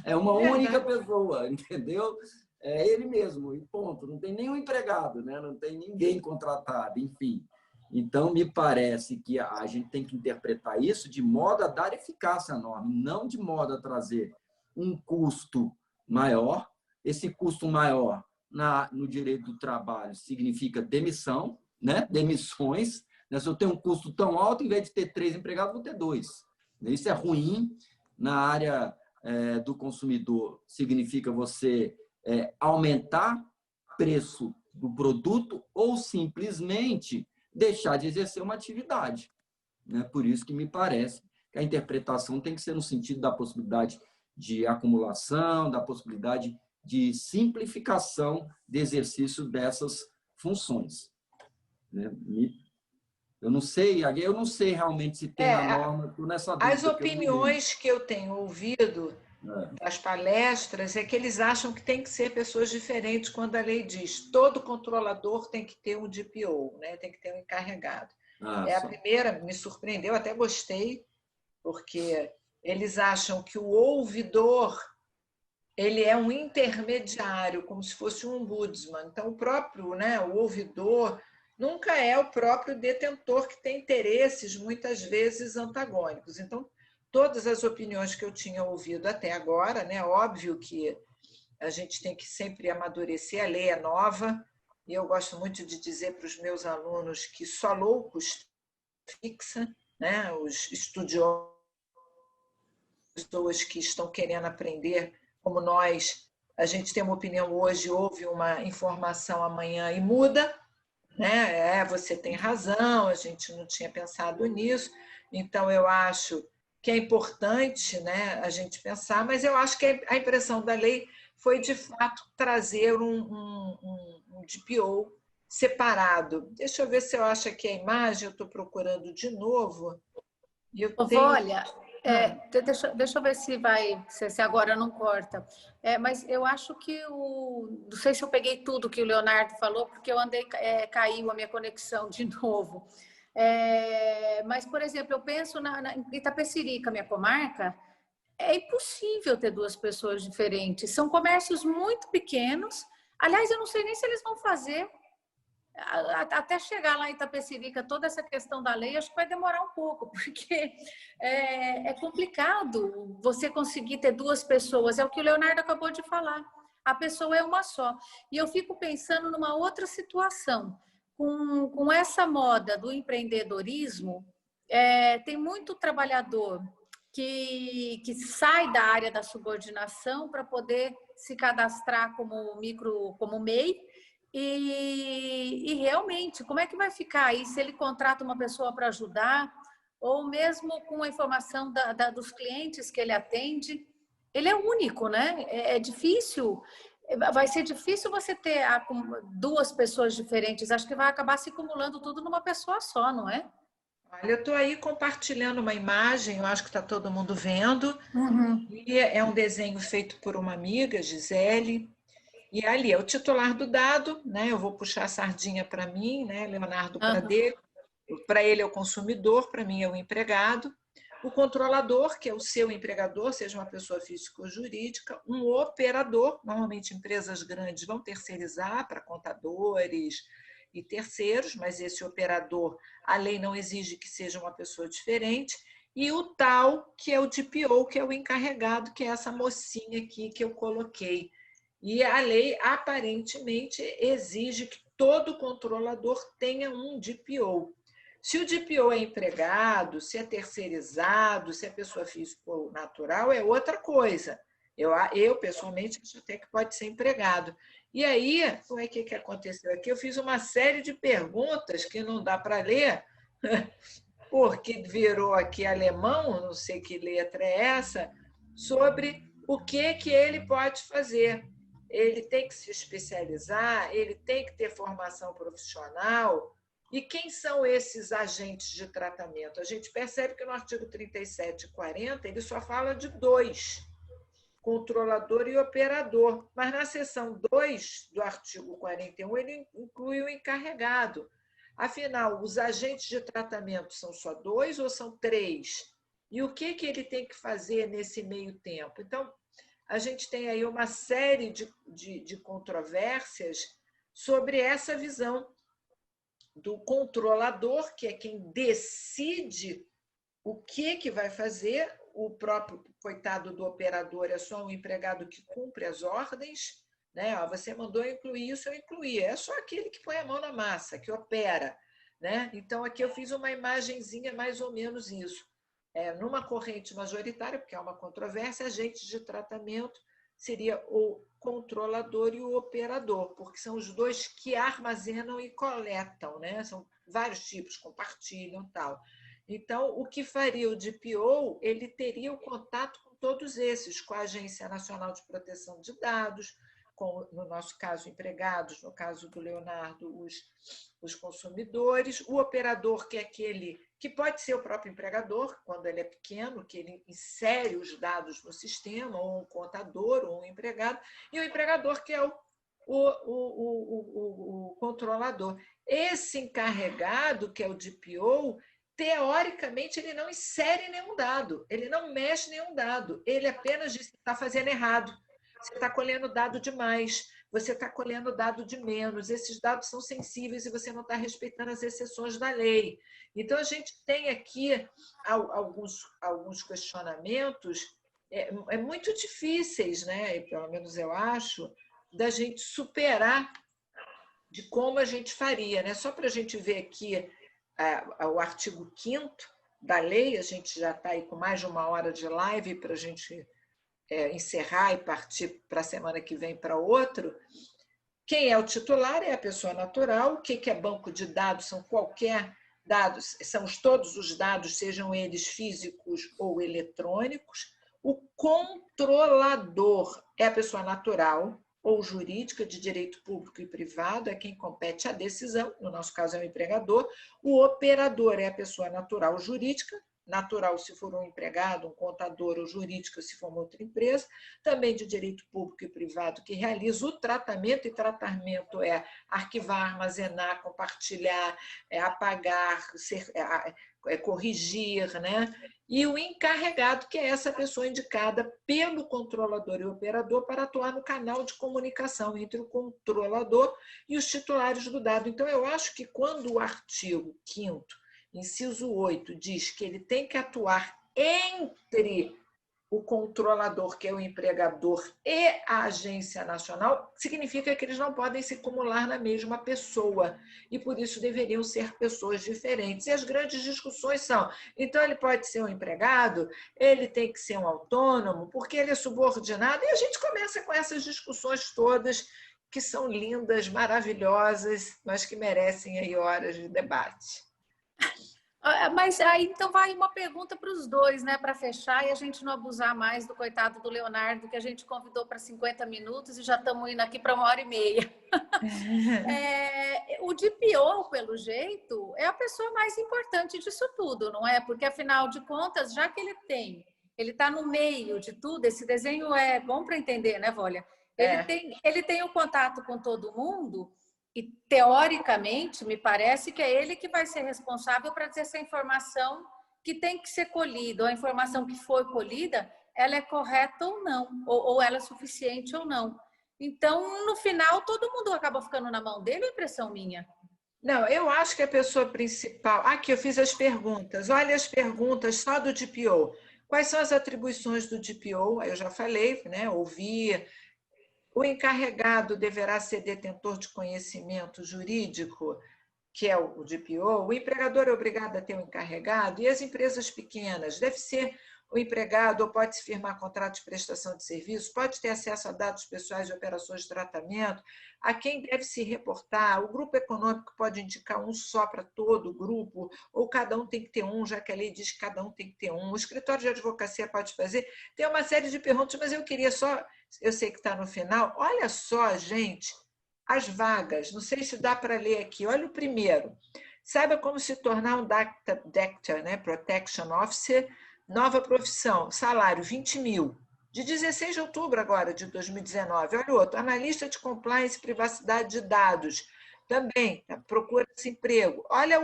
É uma única pessoa, entendeu? É ele mesmo, e ponto. Não tem nenhum empregado, né? Não tem ninguém contratado, enfim. Então, me parece que a gente tem que interpretar isso de modo a dar eficácia à norma, não de modo a trazer um custo maior. Esse custo maior no direito do trabalho significa demissão, né? Demissões. Se eu tenho um custo tão alto, em vez de ter 3 empregados, vou ter 2. Isso é ruim. Na área do consumidor, significa você aumentar preço do produto ou simplesmente deixar de exercer uma atividade, né? Por isso que me parece que a interpretação tem que ser no sentido da possibilidade de acumulação, da possibilidade de simplificação de exercício dessas funções, né? Eu não sei realmente se tem na norma, estou nessa dúvida. As opiniões que eu tenho ouvido das palestras é que eles acham que tem que ser pessoas diferentes quando a lei diz todo controlador tem que ter um DPO, né? Tem que ter um encarregado. A primeira, me surpreendeu, até gostei, porque eles acham que o ouvidor ele é um intermediário, como se fosse um ombudsman. Então, o próprio, né, o ouvidor nunca é o próprio detentor, que tem interesses muitas vezes antagônicos. Então, todas as opiniões que eu tinha ouvido até agora, né, óbvio que a gente tem que sempre amadurecer, a lei é nova, e eu gosto muito de dizer para os meus alunos que só loucos fixa, né, os estudiosos, pessoas que estão querendo aprender, como nós, a gente tem uma opinião hoje, houve uma informação amanhã e muda, né? Você tem razão, a gente não tinha pensado nisso, então eu acho que é importante, né, a gente pensar, mas eu acho que a impressão da lei foi, de fato, trazer um DPO separado. Deixa eu ver se eu acho aqui a imagem, eu estou procurando de novo. Olha, deixa eu ver se agora não corta. Mas eu acho que não sei se eu peguei tudo que o Leonardo falou, porque eu caiu a minha conexão de novo. Mas, por exemplo, eu penso em Itapecerica, minha comarca, é impossível ter duas pessoas diferentes. São comércios muito pequenos. Aliás, eu não sei nem se eles vão fazer. Até chegar lá em Itapecerica, toda essa questão da lei, acho que vai demorar um pouco, porque é complicado você conseguir ter duas pessoas. É o que o Leonardo acabou de falar. A pessoa é uma só. E eu fico pensando numa outra situação. Com essa moda do empreendedorismo, tem muito trabalhador que sai da área da subordinação para poder se cadastrar como MEI. E realmente, como é que vai ficar aí se ele contrata uma pessoa para ajudar, ou mesmo com a informação dos clientes que ele atende? Ele é único, né? É difícil, vai ser difícil você ter duas pessoas diferentes. Acho que vai acabar se acumulando tudo numa pessoa só, não é? Olha, eu estou aí compartilhando uma imagem, eu acho que está todo mundo vendo. Uhum. E é um desenho feito por uma amiga, Gisele. E ali é o titular do dado, né? Eu vou puxar a sardinha para mim, né? Leonardo para dele. Para ele é o consumidor, para mim é o empregado. O controlador, que é o seu empregador, seja uma pessoa física ou jurídica. Um operador, normalmente empresas grandes vão terceirizar para contadores e terceiros, mas esse operador, a lei não exige que seja uma pessoa diferente. E o tal, que é o DPO, que é o encarregado, que é essa mocinha aqui que eu coloquei. E a lei, aparentemente, exige que todo controlador tenha um DPO. Se o DPO é empregado, se é terceirizado, se é pessoa física ou natural, é outra coisa. Eu pessoalmente, acho até que pode ser empregado. E aí, como é que aconteceu aqui? Eu fiz uma série de perguntas que não dá para ler, porque virou aqui alemão, não sei que letra é essa, sobre o que ele pode fazer. Ele tem que se especializar, ele tem que ter formação profissional. E quem são esses agentes de tratamento? A gente percebe que no artigo 37 e 40 ele só fala de dois, controlador e operador. Mas na seção 2 do artigo 41 ele inclui o encarregado. Afinal, os agentes de tratamento são só dois ou são três? E o que ele tem que fazer nesse meio tempo? Então, a gente tem aí uma série de controvérsias sobre essa visão do controlador, que é quem decide o que vai fazer. O próprio coitado do operador é só um empregado que cumpre as ordens, né? Você mandou incluir isso, eu incluí. É só aquele que põe a mão na massa, que opera, né? Então, aqui eu fiz uma imagenzinha mais ou menos isso. Numa corrente majoritária, porque é uma controvérsia, agentes de tratamento seria o controlador e o operador, porque são os dois que armazenam e coletam, né? São vários tipos, compartilham e tal. Então, o que faria o DPO? Ele teria o contato com todos esses, com a Agência Nacional de Proteção de Dados, com, no nosso caso, empregados, no caso do Leonardo, os consumidores, o operador, que é aquele que pode ser o próprio empregador, quando ele é pequeno, que ele insere os dados no sistema, ou um contador, ou um empregado, e o empregador, que é o controlador. Esse encarregado, que é o DPO, teoricamente, ele não insere nenhum dado, ele não mexe nenhum dado, ele apenas diz que está fazendo errado. Você está colhendo dado demais, você está colhendo dado de menos, esses dados são sensíveis e você não está respeitando as exceções da lei. Então, a gente tem aqui alguns questionamentos muito difíceis, né? E, pelo menos eu acho, da gente superar de como a gente faria, né? Só para a gente ver aqui o artigo 5º da lei, a gente já está aí com mais de 1 hora de live para a gente encerrar e partir para a semana que vem para outro. Quem é o titular é a pessoa natural. O que é banco de dados? São qualquer dados, são todos os dados, sejam eles físicos ou eletrônicos. O controlador é a pessoa natural ou jurídica de direito público e privado, é quem compete a decisão, no nosso caso é o empregador. O operador é a pessoa natural ou jurídica, natural se for um empregado, um contador ou jurídica se for uma outra empresa, também de direito público e privado que realiza o tratamento, e tratamento é arquivar, armazenar, compartilhar, apagar, corrigir, né? E o encarregado, que é essa pessoa indicada pelo controlador e operador para atuar no canal de comunicação entre o controlador e os titulares do dado. Então, eu acho que quando o artigo 5º, inciso 8, diz que ele tem que atuar entre o controlador, que é o empregador, e a agência nacional, significa que eles não podem se acumular na mesma pessoa, e por isso deveriam ser pessoas diferentes. E as grandes discussões são, então ele pode ser um empregado, ele tem que ser um autônomo, porque ele é subordinado, e a gente começa com essas discussões todas, que são lindas, maravilhosas, mas que merecem aí horas de debate. Mas aí então vai uma pergunta para os dois, né, para fechar e a gente não abusar mais do coitado do Leonardo, que a gente convidou para 50 minutos e já estamos indo aqui para 1h30. O DPO, pelo jeito, é a pessoa mais importante disso tudo, não é? Porque, afinal de contas, já que ele está no meio de tudo, esse desenho é bom para entender, né, Vólia? Ele tem o contato com todo mundo. E, teoricamente, me parece que é ele que vai ser responsável para dizer se a informação que tem que ser colhida, ou a informação que foi colhida, ela é correta ou não, ou ela é suficiente ou não. Então, no final, todo mundo acaba ficando na mão dele, é impressão minha. Não, eu acho que a pessoa principal... Aqui, eu fiz as perguntas. Olha as perguntas só do DPO. Quais são as atribuições do DPO? Aí eu já falei, né? Ouvir... O encarregado deverá ser detentor de conhecimento jurídico, que é o DPO. O empregador é obrigado a ter um encarregado. E as empresas pequenas? Deve ser o empregado, ou pode-se firmar contrato de prestação de serviço, pode ter acesso a dados pessoais de operações de tratamento, a quem deve se reportar. O grupo econômico pode indicar um só para todo o grupo, ou cada um tem que ter um, já que a lei diz que cada um tem que ter um. O escritório de advocacia pode fazer. Tem uma série de perguntas, mas eu queria só... Eu sei que está no final. Olha só, gente, as vagas. Não sei se dá para ler aqui. Olha o primeiro. Saiba como se tornar um DACTA, né? Protection Officer. Nova profissão. Salário, 20 mil. De 16 de outubro agora, de 2019. Olha o outro. Analista de compliance e privacidade de dados. Também, procura esse emprego. Olha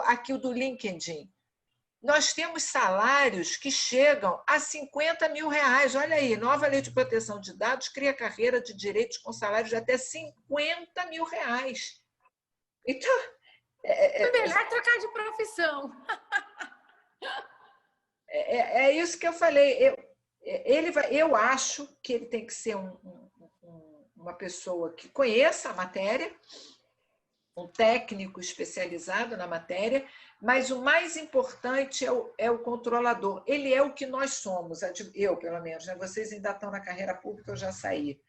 aqui o do LinkedIn. Nós temos salários que chegam a 50 mil reais. Olha aí, nova lei de proteção de dados cria carreira de direitos com salários de até 50 mil reais. Então... É melhor trocar de profissão. É isso que eu falei. Eu acho que ele tem que ser uma pessoa que conheça a matéria, um técnico especializado na matéria, mas o mais importante é o controlador. Ele é o que nós somos, eu, pelo menos, né? Vocês ainda estão na carreira pública, eu já saí.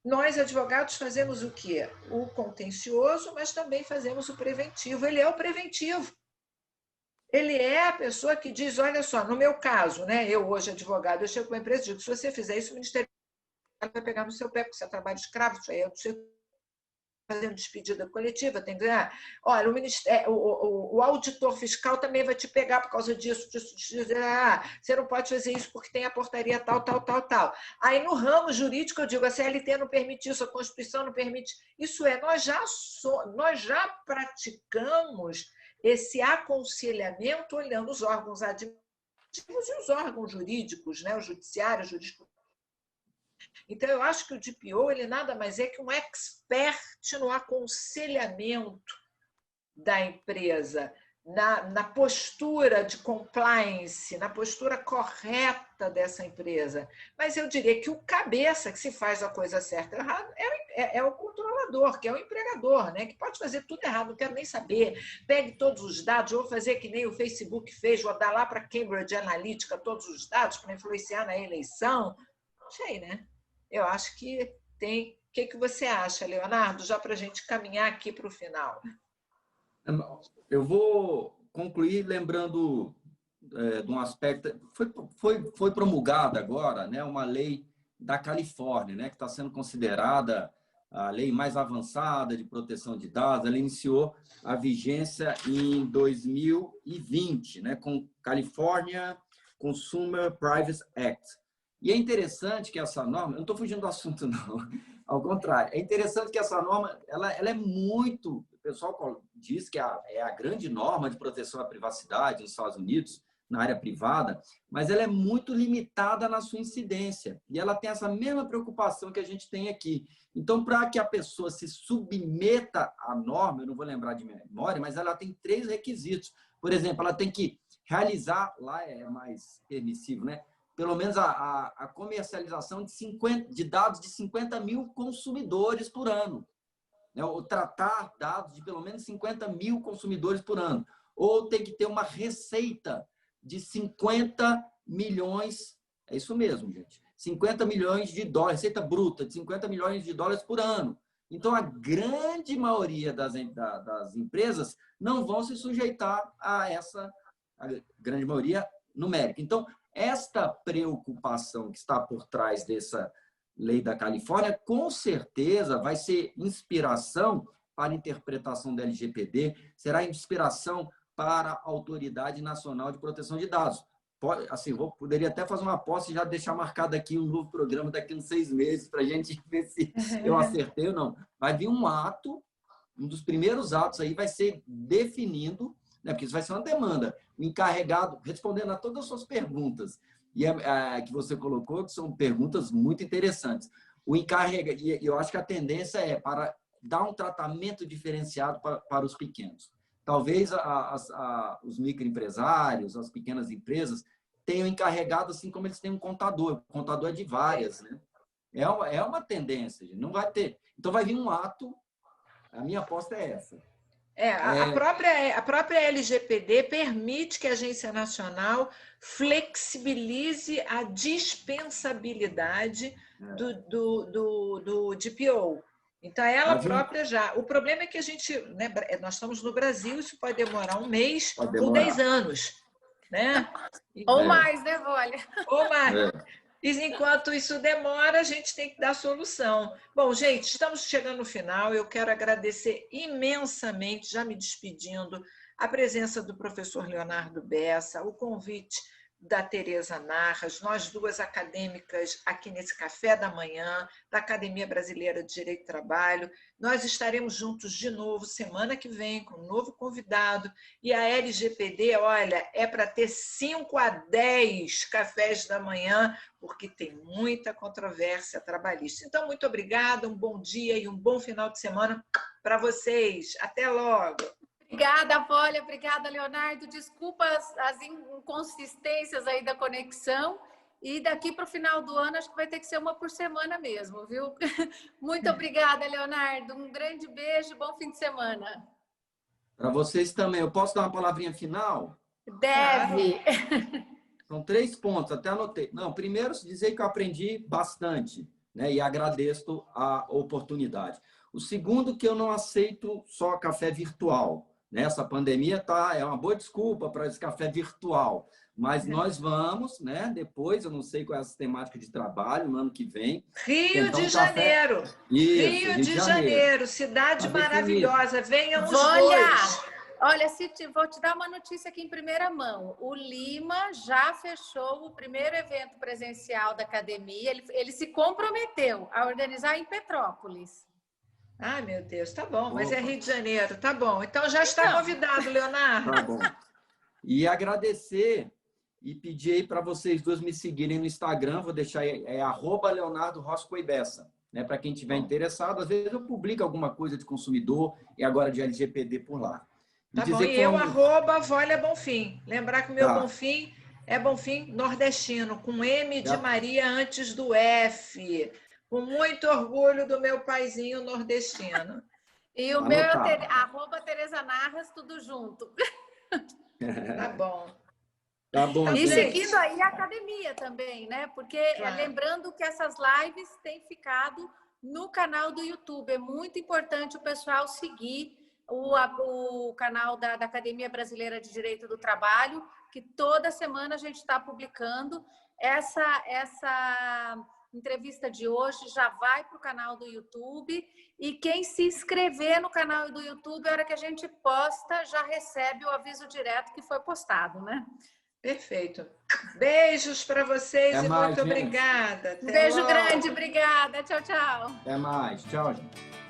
Nós, advogados, fazemos o quê? O contencioso, mas também fazemos o preventivo. Ele é o preventivo. Ele é a pessoa que diz, olha só, no meu caso, né, eu hoje advogado, eu chego para a empresa e digo, se você fizer isso, o Ministério vai pegar no seu pé, porque você é trabalho escravo, isso aí eu não sei fazendo despedida coletiva, tem que dizer, olha, o auditor fiscal também vai te pegar por causa disso, você não pode fazer isso porque tem a portaria tal, tal, tal, tal. Aí no ramo jurídico eu digo, a CLT não permite isso, a Constituição não permite. Isso é, nós já praticamos esse aconselhamento olhando os órgãos administrativos e os órgãos jurídicos, né, o judiciário, o jurídico. Então, eu acho que o DPO ele nada mais é que um expert no aconselhamento da empresa, na postura de compliance, na postura correta dessa empresa. Mas eu diria que o cabeça que se faz a coisa certa ou errada é o controlador, que é o empregador, né? Que pode fazer tudo errado, não quero nem saber. Pegue todos os dados, vou fazer que nem o Facebook fez, vou dar lá para Cambridge Analytica todos os dados para influenciar na eleição. Não sei, né? Eu acho que tem. O que você acha, Leonardo? Já para a gente caminhar aqui para o final. Eu vou concluir lembrando de um aspecto. Foi promulgada agora, né, uma lei da Califórnia, né, que está sendo considerada a lei mais avançada de proteção de dados. Ela iniciou a vigência em 2020, né, com California Consumer Privacy Act. E é interessante que essa norma, eu não estou fugindo do assunto, não, ao contrário, é interessante que essa norma, ela é muito, o pessoal diz que é a grande norma de proteção à privacidade nos Estados Unidos, na área privada, mas ela é muito limitada na sua incidência, e ela tem essa mesma preocupação que a gente tem aqui. Então, para que a pessoa se submeta à norma, eu não vou lembrar de memória, mas ela tem 3 requisitos. Por exemplo, ela tem que realizar, lá é mais permissivo, né? Pelo menos a comercialização de dados de 50 mil consumidores por ano. Né? Ou tratar dados de pelo menos 50 mil consumidores por ano. Ou tem que ter uma receita de 50 milhões, é isso mesmo, gente, 50 milhões de dólares, receita bruta de 50 milhões de dólares por ano. Então, a grande maioria das empresas não vão se sujeitar a grande maioria numérica. Então, esta preocupação que está por trás dessa lei da Califórnia, com certeza vai ser inspiração para a interpretação da LGPD, será inspiração para a Autoridade Nacional de Proteção de Dados. Assim, poderia até fazer uma aposta e já deixar marcado aqui um novo programa daqui a uns 6 meses para a gente ver se eu acertei ou não. Vai vir um ato, um dos primeiros atos aí vai ser definindo, né, porque isso vai ser uma demanda, o encarregado, respondendo a todas as suas perguntas, e que você colocou, que são perguntas muito interessantes. O encarregado, e eu acho que a tendência é para dar um tratamento diferenciado para os pequenos. Talvez os microempresários, as pequenas empresas, tenham encarregado assim como eles têm um contador. O contador é de várias, né? É uma tendência, não vai ter. Então, vai vir um ato, a minha aposta é essa. A própria LGPD permite que a Agência Nacional flexibilize a dispensabilidade do DPO. Então, ela própria já. O problema é que a gente, né, nós estamos no Brasil, isso pode demorar 1 mês ou 10 anos. Né? Ou mais, né, Olha? Ou mais. E enquanto isso demora, a gente tem que dar solução. Bom, gente, estamos chegando no final. Eu quero agradecer imensamente, já me despedindo, a presença do professor Leonardo Bessa, o convite da Tereza Narras, nós duas acadêmicas aqui nesse café da manhã, da Academia Brasileira de Direito do Trabalho. Nós estaremos juntos de novo semana que vem com um novo convidado. E a LGPD, olha, é para ter 5 a 10 cafés da manhã, porque tem muita controvérsia trabalhista. Então, muito obrigada, um bom dia e um bom final de semana para vocês. Até logo! Obrigada, Folha. Obrigada, Leonardo. Desculpa as inconsistências aí da conexão. E daqui para o final do ano, acho que vai ter que ser uma por semana mesmo, viu? Muito obrigada, Leonardo. Um grande beijo, bom fim de semana. Para vocês também. Eu posso dar uma palavrinha final? Deve. São 3 pontos, até anotei. Não, primeiro, dizer que eu aprendi bastante. né? E agradeço a oportunidade. O segundo, que eu não aceito só café virtual. Essa pandemia é uma boa desculpa para esse café virtual. Mas nós vamos, né? Depois, eu não sei qual é a temática de trabalho no ano que vem. Rio de Janeiro. Isso, Rio de Janeiro, cidade maravilhosa. Venham os dois. Olha, vou te dar uma notícia aqui em primeira mão. O Lima já fechou o primeiro evento presencial da academia. Ele se comprometeu a organizar em Petrópolis. Ai, meu Deus, tá bom, mas é Rio de Janeiro, tá bom. Então já está convidado, Leonardo. Tá bom. E agradecer e pedir aí para vocês dois me seguirem no Instagram, vou deixar aí, @Leonardo Rossi Coibessa, né? Para quem estiver interessado, às vezes eu publico alguma coisa de consumidor e agora de LGPD por lá. Tá bom, e eu, @Volia Bonfim. Lembrar que o meu Bonfim é Bonfim nordestino, com M de Maria antes do F. Com muito orgulho do meu paizinho nordestino. E o meu é @Tereza Narras, tudo junto. Tá bom. Tá bom, e gente. seguindo aí a academia também, né? Porque lembrando que essas lives têm ficado no canal do YouTube. É muito importante o pessoal seguir o canal da Academia Brasileira de Direito do Trabalho, que toda semana a gente está publicando. Essa entrevista de hoje já vai para o canal do YouTube, e quem se inscrever no canal do YouTube, a hora que a gente posta, já recebe o aviso direto que foi postado, né? Perfeito. Beijos para vocês e muito obrigada. Um beijo grande, obrigada. Tchau, tchau. Até mais. Tchau, gente.